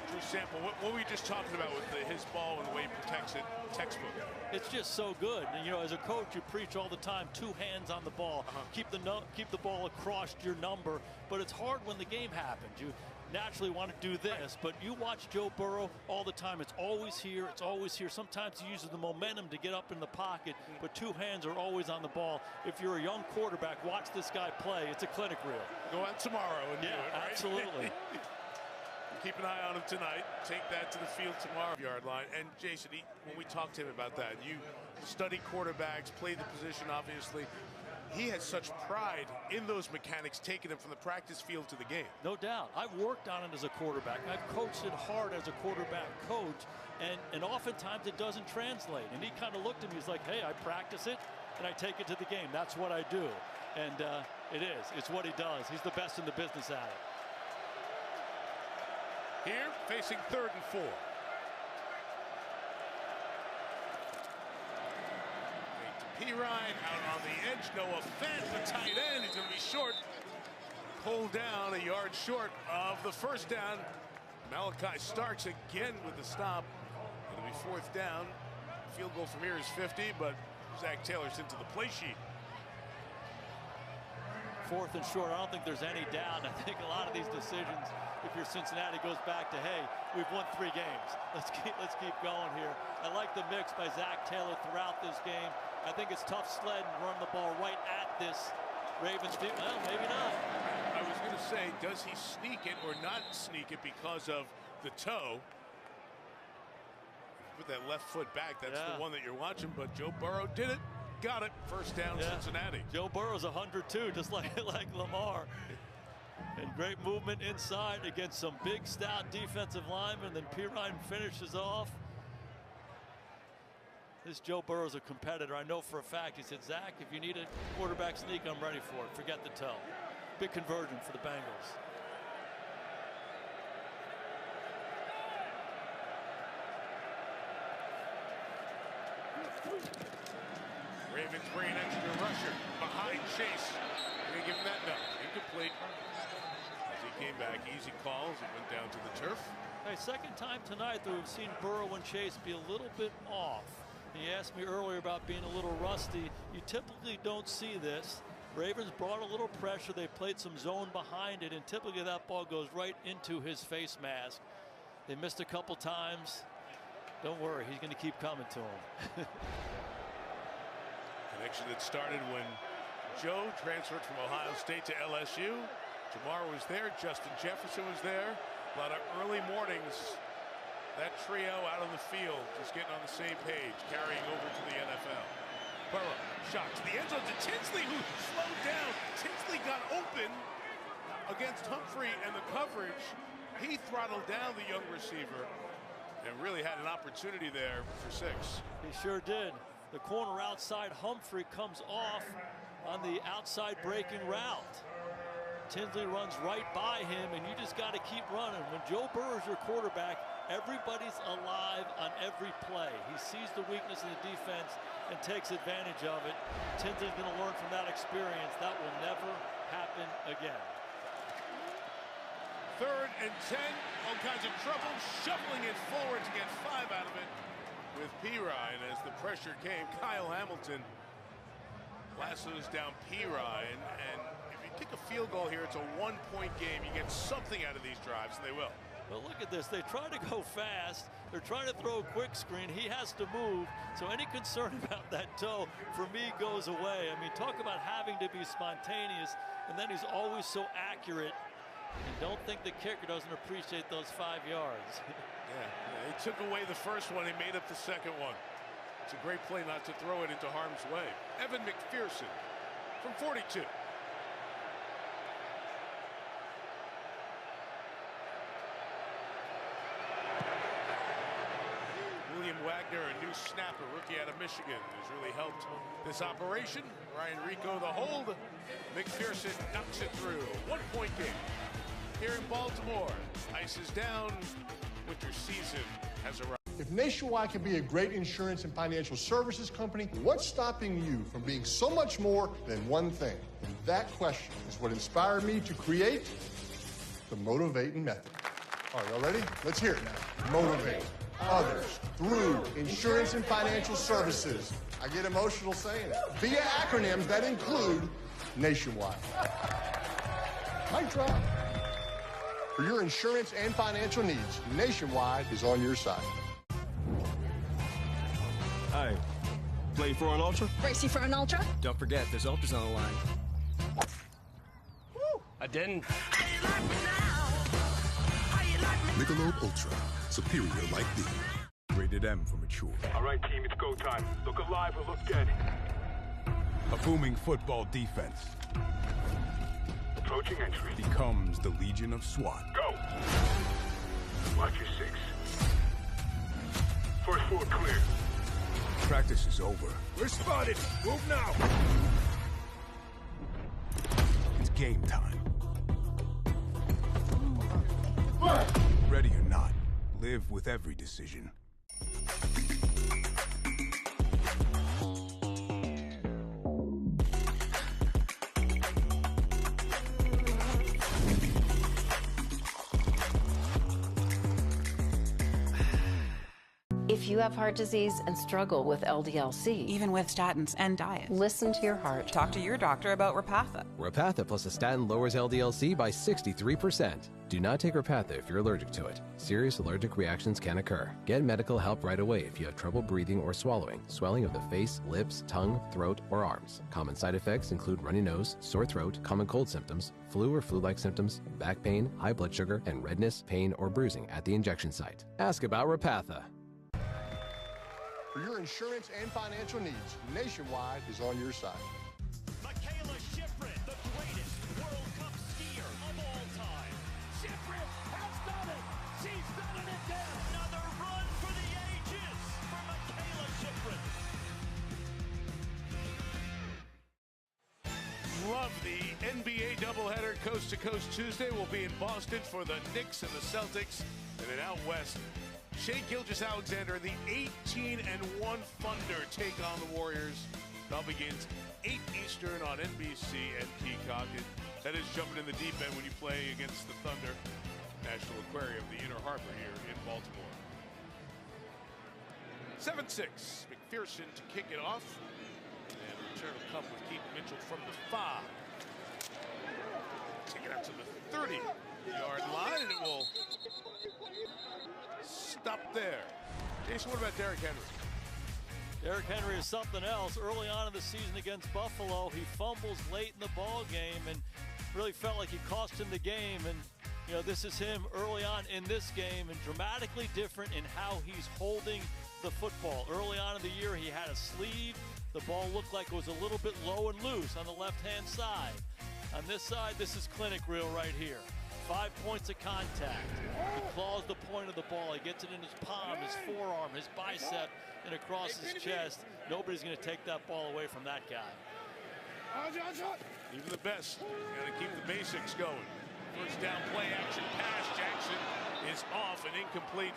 Speaker 1: Drew Sample, what were you just talking about with his ball and the way he protects it? Textbook.
Speaker 2: It's just so good. And, you know, as a coach, you preach all the time, 2 hands on the ball. Keep the ball across your number. But it's hard when the game happens. You naturally want to do this, but you watch Joe Burrow all the time. It's always here. It's always here. Sometimes he uses the momentum to get up in the pocket, but 2 hands are always on the ball. If you're a young quarterback, watch this guy play. It's a clinic reel.
Speaker 1: Go out tomorrow and do it, right?
Speaker 2: Absolutely.
Speaker 1: Keep an eye on him tonight. Take that to the field tomorrow. Yard line. And Jason, when we talked to him about that, you study quarterbacks, play the position, obviously. He has such pride in those mechanics, taking him from the practice field to the game.
Speaker 2: No doubt. I've worked on it as a quarterback. I've coached it hard as a quarterback coach, and oftentimes it doesn't translate. And he kind of looked at me, he's like, hey, I practice it, and I take it to the game. That's what I do. And it is. It's what he does. He's the best in the business at it.
Speaker 1: Here, facing 3rd and 4. Pirine out on the edge. Noah Fant, the tight end. He's going to be short. Pulled down a yard short of the first down. Malachi Starks again with the stop. It'll be 4th down. Field goal from here is 50, but Zach Taylor's into the play sheet.
Speaker 2: 4th and short. I don't think there's any doubt. I think a lot of these decisions, if you're Cincinnati, goes back to, hey, we've won 3 games. Let's keep going here. I like the mix by Zach Taylor throughout this game. I think it's tough sled and run the ball right at this Ravens team. Well, maybe not.
Speaker 1: I was going to say, does he sneak it or not sneak it because of the toe? Put that left foot back. That's the one that you're watching. But Joe Burrow did it. Got it. First down, Cincinnati.
Speaker 2: Joe Burrow's 102, just like Lamar. And great movement inside against some big, stout defensive linemen. Then Pirine finishes off. This Joe Burrow's a competitor. I know for a fact. He said, Zach, if you need a quarterback sneak, I'm ready for it. Forget the toe. Big conversion for the Bengals.
Speaker 1: Ravens bring an extra rusher behind Chase. They give him that? No. Incomplete. As he came back, easy calls. He went down to the turf.
Speaker 2: Hey, second time tonight that we've seen Burrow and Chase be a little bit off. He asked me earlier about being a little rusty. You typically don't see this. Ravens brought a little pressure. They played some zone behind it, and typically that ball goes right into his face mask. They missed a couple times. Don't worry, he's going to keep coming to him.
Speaker 1: Connection that started when Joe transferred from Ohio State to LSU. Jamar was there. Justin Jefferson was there. A lot of early mornings. That trio out on the field, just getting on the same page, carrying over to the NFL. Burrow, shot to the end zone to Tinsley, who slowed down. Tinsley got open against Humphrey and the coverage. He throttled down the young receiver and really had an opportunity there for 6.
Speaker 2: He sure did. The corner outside Humphrey comes off on the outside breaking route. Tinsley runs right by him, and you just got to keep running. When Joe Burrow's your quarterback, everybody's alive on every play. He sees the weakness in the defense and takes advantage of it. Tinsley's going to learn from that experience. That will never happen again.
Speaker 1: 3rd and 10, all kinds of trouble, shuffling it forward to get 5 out of it with Pirine as the pressure came. Kyle Hamilton lassos down Pirine, and if you kick a field goal here, it's a 1-point game. You get something out of these drives, and they will.
Speaker 2: Well, look at this. They try to go fast. They're trying to throw a quick screen. He has to move. So any concern about that toe, for me, goes away. I mean, talk about having to be spontaneous, and then he's always so accurate. And don't think the kicker doesn't appreciate those 5 yards.
Speaker 1: Yeah, he took away the first one. He made up the second one. It's a great play not to throw it into harm's way. Evan McPherson from 42. William Wagner, a new snapper, rookie out of Michigan, has really helped this operation. Ryan Rico, the hold. McPherson knocks it through. 1-point game. Here in Baltimore, ice is down. Winter season has arrived.
Speaker 3: If Nationwide can be a great insurance and financial services company, what's stopping you from being so much more than one thing? And that question is what inspired me to create the Motivating Method. All right, y'all ready? Let's hear it now. Motivate others through insurance and financial services. I get emotional saying it. Via acronyms that include Nationwide. Mic drop. For your insurance and financial needs, Nationwide is on your side.
Speaker 6: Hi. Playing for an Ultra?
Speaker 22: Racing for an Ultra?
Speaker 6: Don't forget, there's Ultras on the line. Woo! I didn't.
Speaker 8: Michelob Ultra. Superior like thee. Rated M for mature.
Speaker 12: All right, team, it's go time. Look alive or look dead.
Speaker 8: A booming football defense
Speaker 12: Approaching entry.
Speaker 8: becomes the Legion of SWAT.
Speaker 12: Go! Watch your 6. First floor clear.
Speaker 8: Practice is over. We're spotted. Move now. It's game time. Ready or not, live with every decision.
Speaker 7: If you have heart disease and struggle with LDL-C,
Speaker 9: even with statins and diet,
Speaker 7: listen to your heart.
Speaker 9: Talk to your doctor about Repatha.
Speaker 6: Repatha plus a statin lowers LDL-C by 63%. Do not take Repatha if you're allergic to it. Serious allergic reactions can occur. Get medical help right away if you have trouble breathing or swallowing, swelling of the face, lips, tongue, throat, or arms. Common side effects include runny nose, sore throat, common cold symptoms, flu or flu-like symptoms, back pain, high blood sugar, and redness, pain, or bruising at the injection site. Ask about Repatha.
Speaker 3: For your insurance and financial needs, Nationwide is on your side.
Speaker 4: Michaela Schifrin, the greatest World Cup skier of all time. Schifrin has done it. She's done it again. Another run for the ages for Michaela Schifrin.
Speaker 1: Love the NBA doubleheader. Coast to Coast Tuesday will be in Boston for the Knicks and the Celtics. And then out west, Shea Gilgeous-Alexander and the 18-1 Thunder take on the Warriors. That begins 8 Eastern on NBC and Peacock. That is jumping in the deep end when you play against the Thunder. National Aquarium, the Inner Harbor here in Baltimore. 7-6. McPherson to kick it off. And a return will come with Keith Mitchell from the 5. Take it out to the 30-yard line, and it will stop there. Jason, what about Derrick Henry?
Speaker 2: Derrick Henry is something else. Early on in the season against Buffalo, he fumbles late in the ball game and really felt like he cost him the game. And, you know, this is him early on in this game and dramatically different in how he's holding the football. Early on in the year, he had a sleeve. The ball looked like it was a little bit low and loose on the left-hand side. On this side, this is clinic reel right here. 5 points of contact. He claws the point of the ball. He gets it in his palm, his forearm, his bicep, and across his chest. Nobody's going to take that ball away from that guy.
Speaker 1: Even the best. Got to keep the basics going. First down play action pass. Jackson is off and incomplete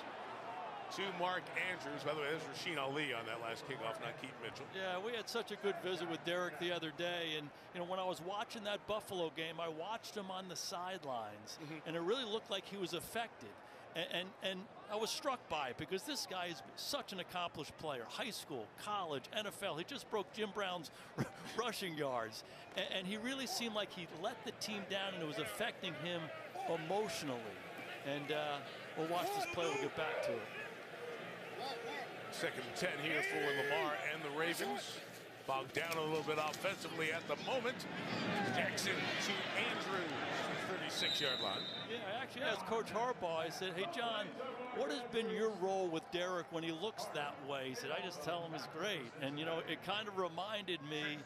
Speaker 1: to Mark Andrews. By the way, there's Rasheen Ali on that last kickoff, not Keith Mitchell.
Speaker 2: Yeah, we had such a good visit with Derrick the other day. And, you know, when I was watching that Buffalo game, I watched him on the sidelines. And it really looked like he was affected. And I was struck by it because this guy is such an accomplished player. High school, college, NFL. He just broke Jim Brown's rushing yards. And he really seemed like he let the team down and it was affecting him emotionally. And we'll watch this play. We'll get back to it.
Speaker 1: 2nd and 10 here for Lamar and the Ravens. Bogged down a little bit offensively at the moment. Jackson to Andrews, 36-yard line.
Speaker 2: Yeah, I actually asked Coach Harbaugh, I said, hey, John, what has been your role with Derrick when he looks that way? He said, I just tell him he's great. And, you know, it kind of reminded me,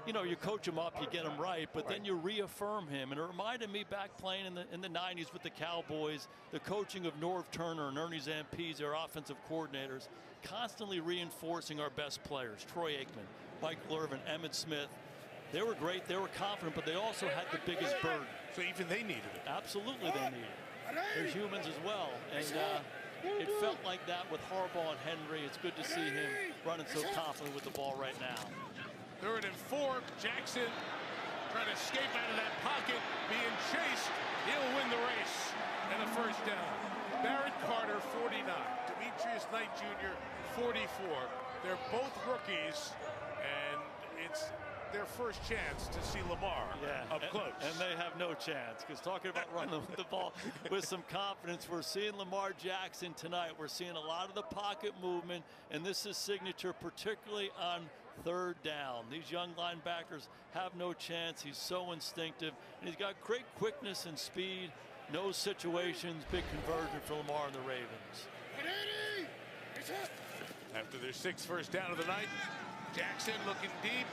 Speaker 2: you know, you coach him up, you get him right, but then you reaffirm him. And it reminded me back playing in the 90s with the Cowboys, the coaching of Norv Turner and Ernie Zampese, our offensive coordinators, constantly reinforcing our best players, Troy Aikman, Michael Irvin, Emmitt Smith. They were great, they were confident, but they also had the biggest burden.
Speaker 1: So even they needed it.
Speaker 2: Absolutely they needed it. They're humans as well. And it felt like that with Harbaugh and Henry. It's good to see him running so confidently with the ball right now.
Speaker 1: 3rd and 4. Jackson trying to escape out of that pocket, being chased. He'll win the race. And a first down. Barrett Carter, 49. Demetrius Knight Jr., 44. They're both rookies, and it's their first chance to see Lamar up close.
Speaker 2: And they have no chance, because talking about running the ball with some confidence, we're seeing Lamar Jackson tonight. We're seeing a lot of the pocket movement, and this is signature, particularly on 3rd down. These young linebackers have no chance. He's so instinctive, and he's got great quickness and speed. No situations, big conversion for Lamar and the Ravens.
Speaker 1: After their 6th first down of the night, Jackson looking deep.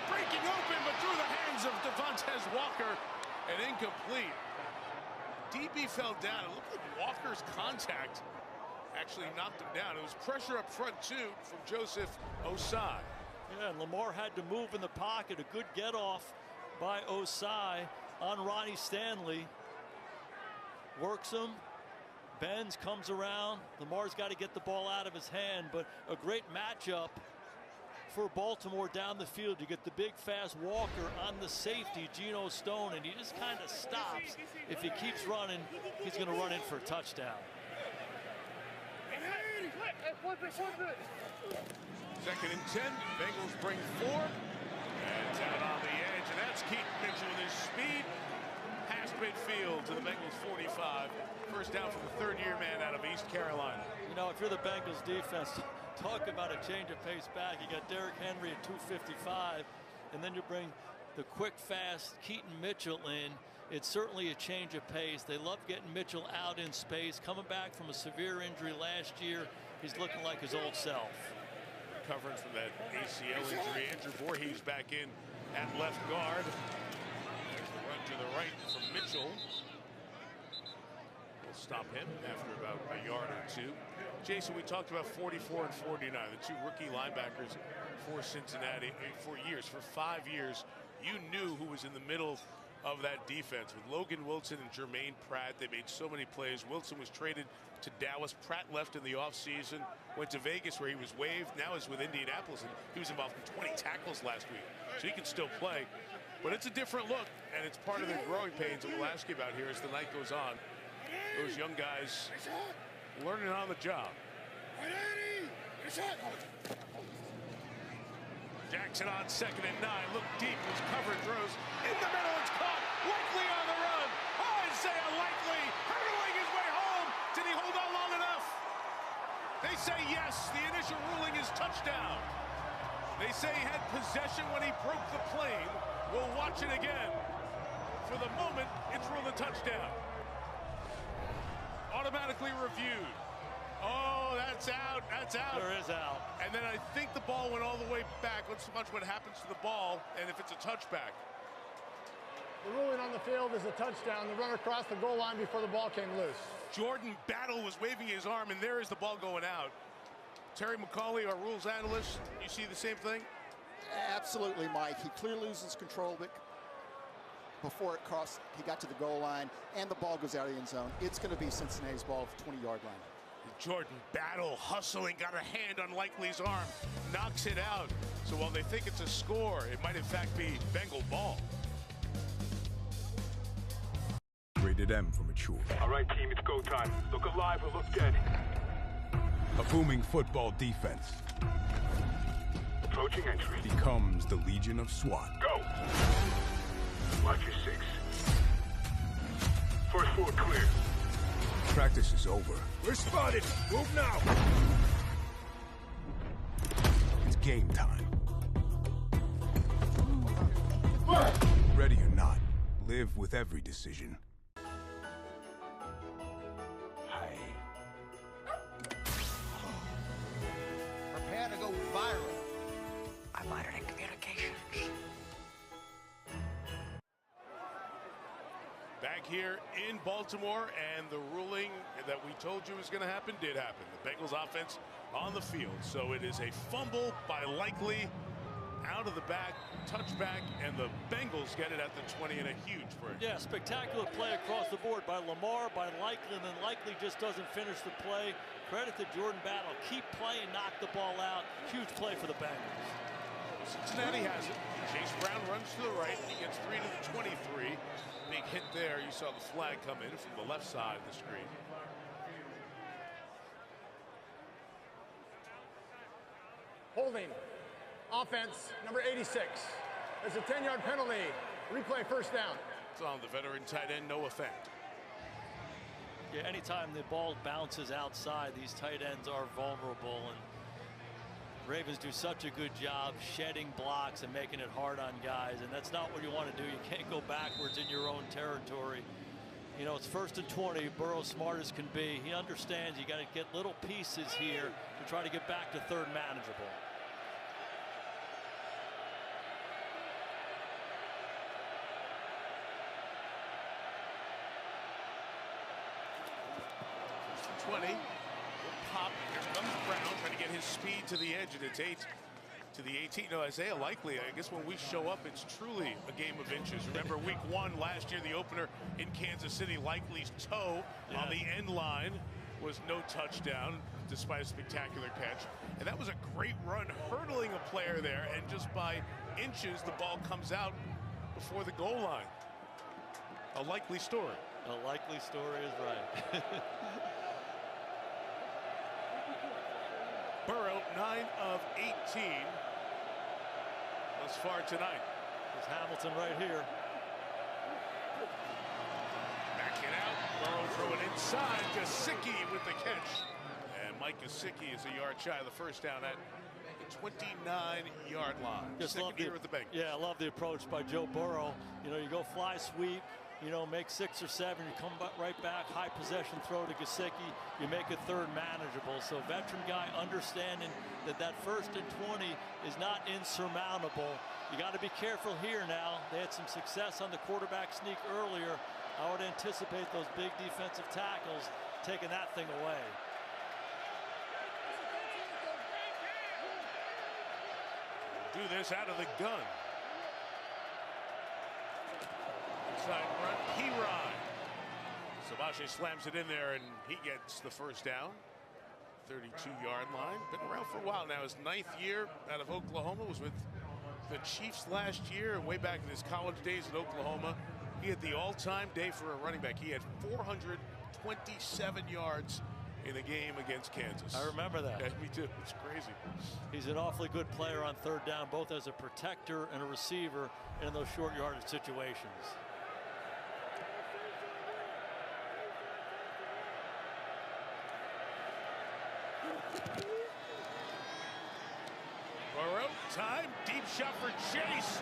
Speaker 1: Breaking open, but through the hands of Devontae Walker and incomplete. DB fell down. It looked like Walker's contact actually knocked him down. It was pressure up front, too, from Joseph Osai.
Speaker 2: Yeah, and Lamar had to move in the pocket. A good get-off by Osai on Ronnie Stanley. Works him. Bends, comes around. Lamar's got to get the ball out of his hand, but a great matchup for Baltimore down the field. You get the big, fast Walker on the safety, Geno Stone, and he just kind of stops. If he keeps running, he's going to run in for a touchdown.
Speaker 1: Second and 10. Bengals bring 4. And down on the edge. And that's Keaton Mitchell with his speed. Past midfield to the Bengals 45. First down for the third-year man out of East Carolina.
Speaker 2: You know, if you're the Bengals defense, talk about a change of pace back. You got Derrick Henry at 255, and then you bring the quick, fast Keaton Mitchell in. It's certainly a change of pace. They love getting Mitchell out in space. Coming back from a severe injury last year, he's looking like his old self.
Speaker 1: Recovering from that ACL injury. Andrew Voorhees back in at left guard. There's the run to the right from Mitchell. We'll stop him after about a yard or two. Jason, we talked about 44 and 49, the two rookie linebackers for Cincinnati for years. For 5 years, you knew who was in the middle of that defense. With Logan Wilson and Jermaine Pratt, they made so many plays. Wilson was traded to Dallas. Pratt left in the offseason, went to Vegas where he was waived. Now he's with Indianapolis, and he was involved in 20 tackles last week. So he can still play. But it's a different look, and it's part of the growing pains that we'll ask you about here as the night goes on. Those young guys learning on the job. Jackson on 2nd and 9. Look deep. Was covered. Throws in the middle. It's caught. Likely on the run. Oh, Isaiah Likely hurdling his way home. Did he hold on long enough? They say yes. The initial ruling is touchdown. They say he had possession when he broke the plane. We'll watch it again. For the moment, it's ruled a touchdown. Automatically reviewed. Oh, that's out. That's out.
Speaker 2: There is out.
Speaker 1: And then I think the ball went all the way back. Let's watch what happens to the ball and if it's a touchback.
Speaker 10: The ruling on the field is a touchdown. The run across the goal line before the ball came loose.
Speaker 1: Jordan Battle was waving his arm, and there is the ball going out. Terry McCauley, our rules analyst, you see the same thing?
Speaker 14: Absolutely, Mike. He clearly loses control of it before it crossed. He got to the goal line, and the ball goes out of the end zone. It's going to be Cincinnati's ball at the 20-yard line.
Speaker 1: Jordan Battle hustling, got a hand on Likely's arm, knocks it out. So while they think it's a score, it might in fact be Bengal ball.
Speaker 8: Rated M for mature.
Speaker 12: All right, team, it's go time. Look alive or look dead.
Speaker 8: A booming football defense
Speaker 12: Approaching entry.
Speaker 8: becomes the Legion of SWAT.
Speaker 12: Go! Watch your 6. First floor clear.
Speaker 8: Practice is over. We're spotted. Move now. It's game time. Ready or not, live with every decision.
Speaker 14: Prepare to go viral.
Speaker 20: I'm minored in communications.
Speaker 1: Back here in Baltimore, and the ruling that we told you was going to happen did happen. The Bengals offense on the field. So it is a fumble by Likely, out of the back, touchback, and the Bengals get it at the 20 in a huge break.
Speaker 2: Yeah, spectacular play across the board by Lamar, by Likely, and then Likely just doesn't finish the play. Credit to Jordan Battle. Keep playing, knock the ball out. Huge play for the Bengals.
Speaker 1: Cincinnati has it. Chase Brown runs to the right. He gets 3 to the 23. Big hit there. You saw the flag come in from the left side of the screen.
Speaker 10: Holding. Offense, number 86. There's a 10-yard penalty. Replay first down.
Speaker 1: It's on the veteran tight end, no effect.
Speaker 2: Yeah, anytime the ball bounces outside, these tight ends are vulnerable, and Ravens do such a good job shedding blocks and making it hard on guys, and that's not what you want to do. You can't go backwards in your own territory. You know, it's 1st and 20. Burrow's smart as can be. He understands you got to get little pieces here to try to get back to third manageable.
Speaker 1: First and 20. Pop. Here comes Brown trying to get his speed to the edge, and it's 8 to the 18. No, Isaiah Likely, I guess when we show up, it's truly a game of inches. Remember week 1 last year, the opener in Kansas City, Likely's toe on the end line was no touchdown despite a spectacular catch. And that was a great run, hurdling a player there, and just by inches, the ball comes out before the goal line. A likely story.
Speaker 2: A likely story is right.
Speaker 1: Burrow, 9 of 18 thus far tonight.
Speaker 2: There's Hamilton right here.
Speaker 1: Back it out. Burrow throwing inside. Gesicki with the catch. And Mike Gesicki is a yard shy of the first down at the 29-yard line.
Speaker 2: Just
Speaker 1: Second year with the Bengals.
Speaker 2: Yeah, I love the approach by Joe Burrow. You know, you go fly sweep, you know, make 6 or 7, you come right back, high possession throw to Gesicki, you make a third manageable. So veteran guy understanding that that 1st and 20 is not insurmountable. You got to be careful here now. They had some success on the quarterback sneak earlier. I would anticipate those big defensive tackles taking that thing away.
Speaker 1: Do this out of the gun. Inside run, P-Rod. Savache slams it in there, and he gets the first down. 32-yard line. Been around for a while now. His 9th year out of Oklahoma, was with the Chiefs last year, and way back in his college days at Oklahoma. He had the all-time day for a running back. He had 427 yards in a game against Kansas.
Speaker 2: I remember that.
Speaker 1: Yeah, me too. It's crazy.
Speaker 2: He's an awfully good player on 3rd down, both as a protector and a receiver in those short yardage situations.
Speaker 1: Burrow, time, deep shot for Chase.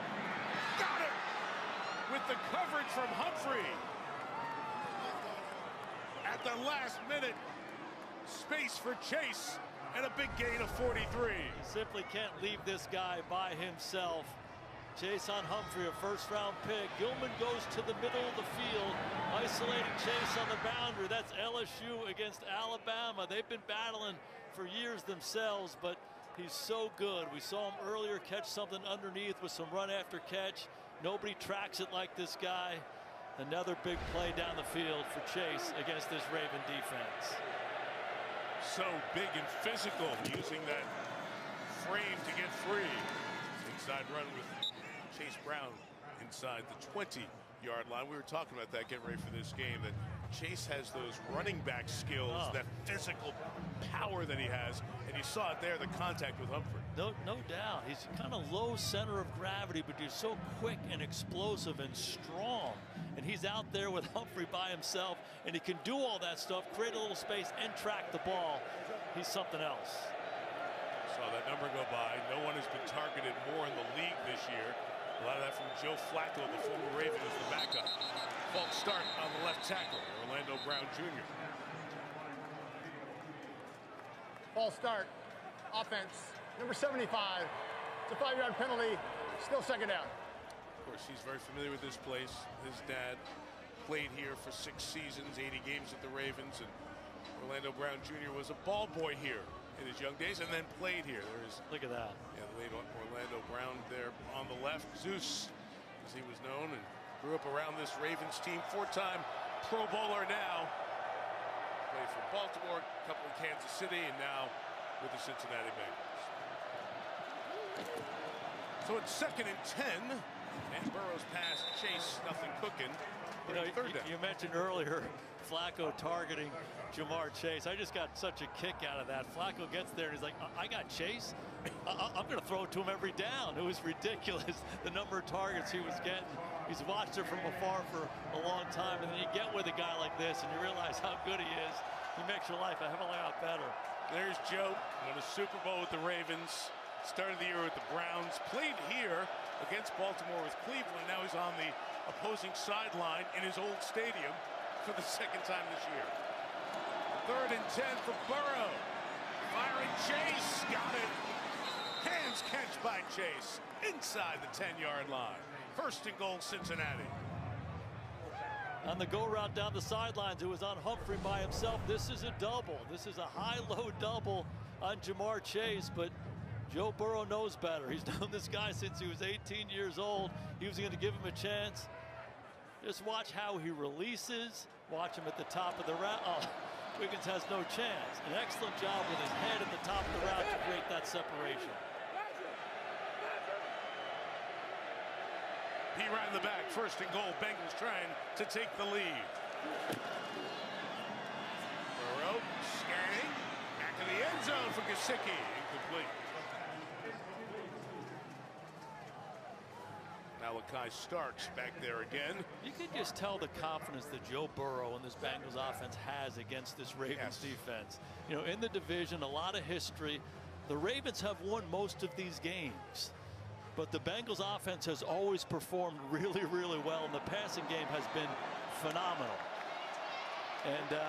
Speaker 1: Got it! With the coverage from Humphrey. At the last minute, space for Chase, and a big gain of 43.
Speaker 2: You simply can't leave this guy by himself. Chase on Humphrey, a 1st-round pick. Gilman goes to the middle of the field, isolating Chase on the boundary. That's LSU against Alabama. They've been battling for years themselves, but he's so good. We saw him earlier catch something underneath with some run after catch. Nobody tracks it like this guy. Another big play down the field for Chase against this Raven defense.
Speaker 1: So big and physical, using that frame to get free. Inside run with Chase Brown inside the 20-yard line. We were talking about that, getting ready for this game, that Chase has those running back skills, that physical power that he has, and you saw it there, the contact with Humphrey.
Speaker 2: No doubt. He's kind of low center of gravity, but he's so quick and explosive and strong. And he's out there with Humphrey by himself, and he can do all that stuff, create a little space, and track the ball. He's something else.
Speaker 1: Saw that number go by. No one has been targeted more in the league this year. A lot of that from Joe Flacco, the former Raven, as the backup. False start on the left tackle, Orlando Brown Jr.
Speaker 10: False start. Offense. Number 75. It's a 5-yard penalty. Still 2nd down.
Speaker 1: Of course, he's very familiar with this place. His dad played here for 6 seasons, 80 games at the Ravens, and Orlando Brown Jr. was a ball boy here in his young days, and then played here. There's
Speaker 2: look at that.
Speaker 1: Yeah, the late Orlando Brown there on the left. Zeus, as he was known, and grew up around this Ravens team. 4-time Pro Bowler now. Played for Baltimore, a couple in Kansas City, and now with the Cincinnati Bengals. So it's 2nd and 10. And Burrow's pass, Chase, nothing cooking.
Speaker 2: You know, you mentioned earlier Flacco targeting Jamar Chase. I just got such a kick out of that. Flacco gets there and he's like, I got Chase. I'm going to throw it to him every down. It was ridiculous, the number of targets he was getting. He's watched it from afar for a long time, and then you get with a guy like this and you realize how good he is. He makes your life a hell of a lot better.
Speaker 1: There's Joe, won a Super Bowl with the Ravens. Started the year with the Browns. Played here against Baltimore with Cleveland. Now he's on the opposing sideline in his old stadium for the 2nd time this year. 3rd and 10 for Burrow. Firing Chase. Got it. Hands catch by Chase inside the 10-yard line. 1st and goal, Cincinnati.
Speaker 2: On the go route down the sidelines, it was on Humphrey by himself. This is a double. This is a high-low double on Jamar Chase, but Joe Burrow knows better. He's known this guy since he was 18 years old. He was going to give him a chance. Just watch how he releases. Watch him at the top of the route. Oh, Wiggins has no chance. An excellent job with his head at the top of the route to create that separation.
Speaker 1: P right in the back. 1st and goal. Bengals trying to take the lead. Burrow scanning. Back to the end zone for Gesicki. Incomplete. Malachi Starks back there again.
Speaker 2: You can just tell the confidence that Joe Burrow and this Bengals offense has against this Ravens defense. You know, in the division, a lot of history. The Ravens have won most of these games, but the Bengals offense has always performed really, really well, and the passing game has been phenomenal. And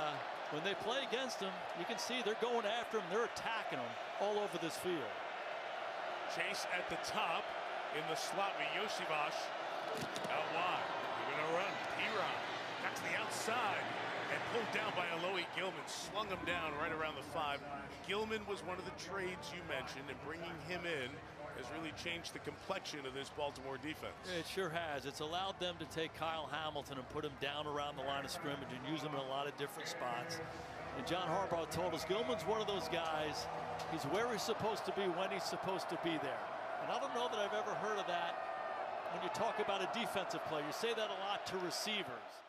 Speaker 2: when they play against them, you can see they're going after them. They're attacking them all over this field.
Speaker 1: Chase at the top. In the slot with Yosivas. Out wide. They're going to run. Piron got to the outside and pulled down by Alohi Gilman. Slung him down right around the 5. Gilman was one of the trades you mentioned, and bringing him in has really changed the complexion of this Baltimore defense.
Speaker 2: It sure has. It's allowed them to take Kyle Hamilton and put him down around the line of scrimmage and use him in a lot of different spots. And John Harbaugh told us Gilman's one of those guys. He's where he's supposed to be when he's supposed to be there. And I don't know that I've ever heard of that when you talk about a defensive player. You say that a lot to receivers.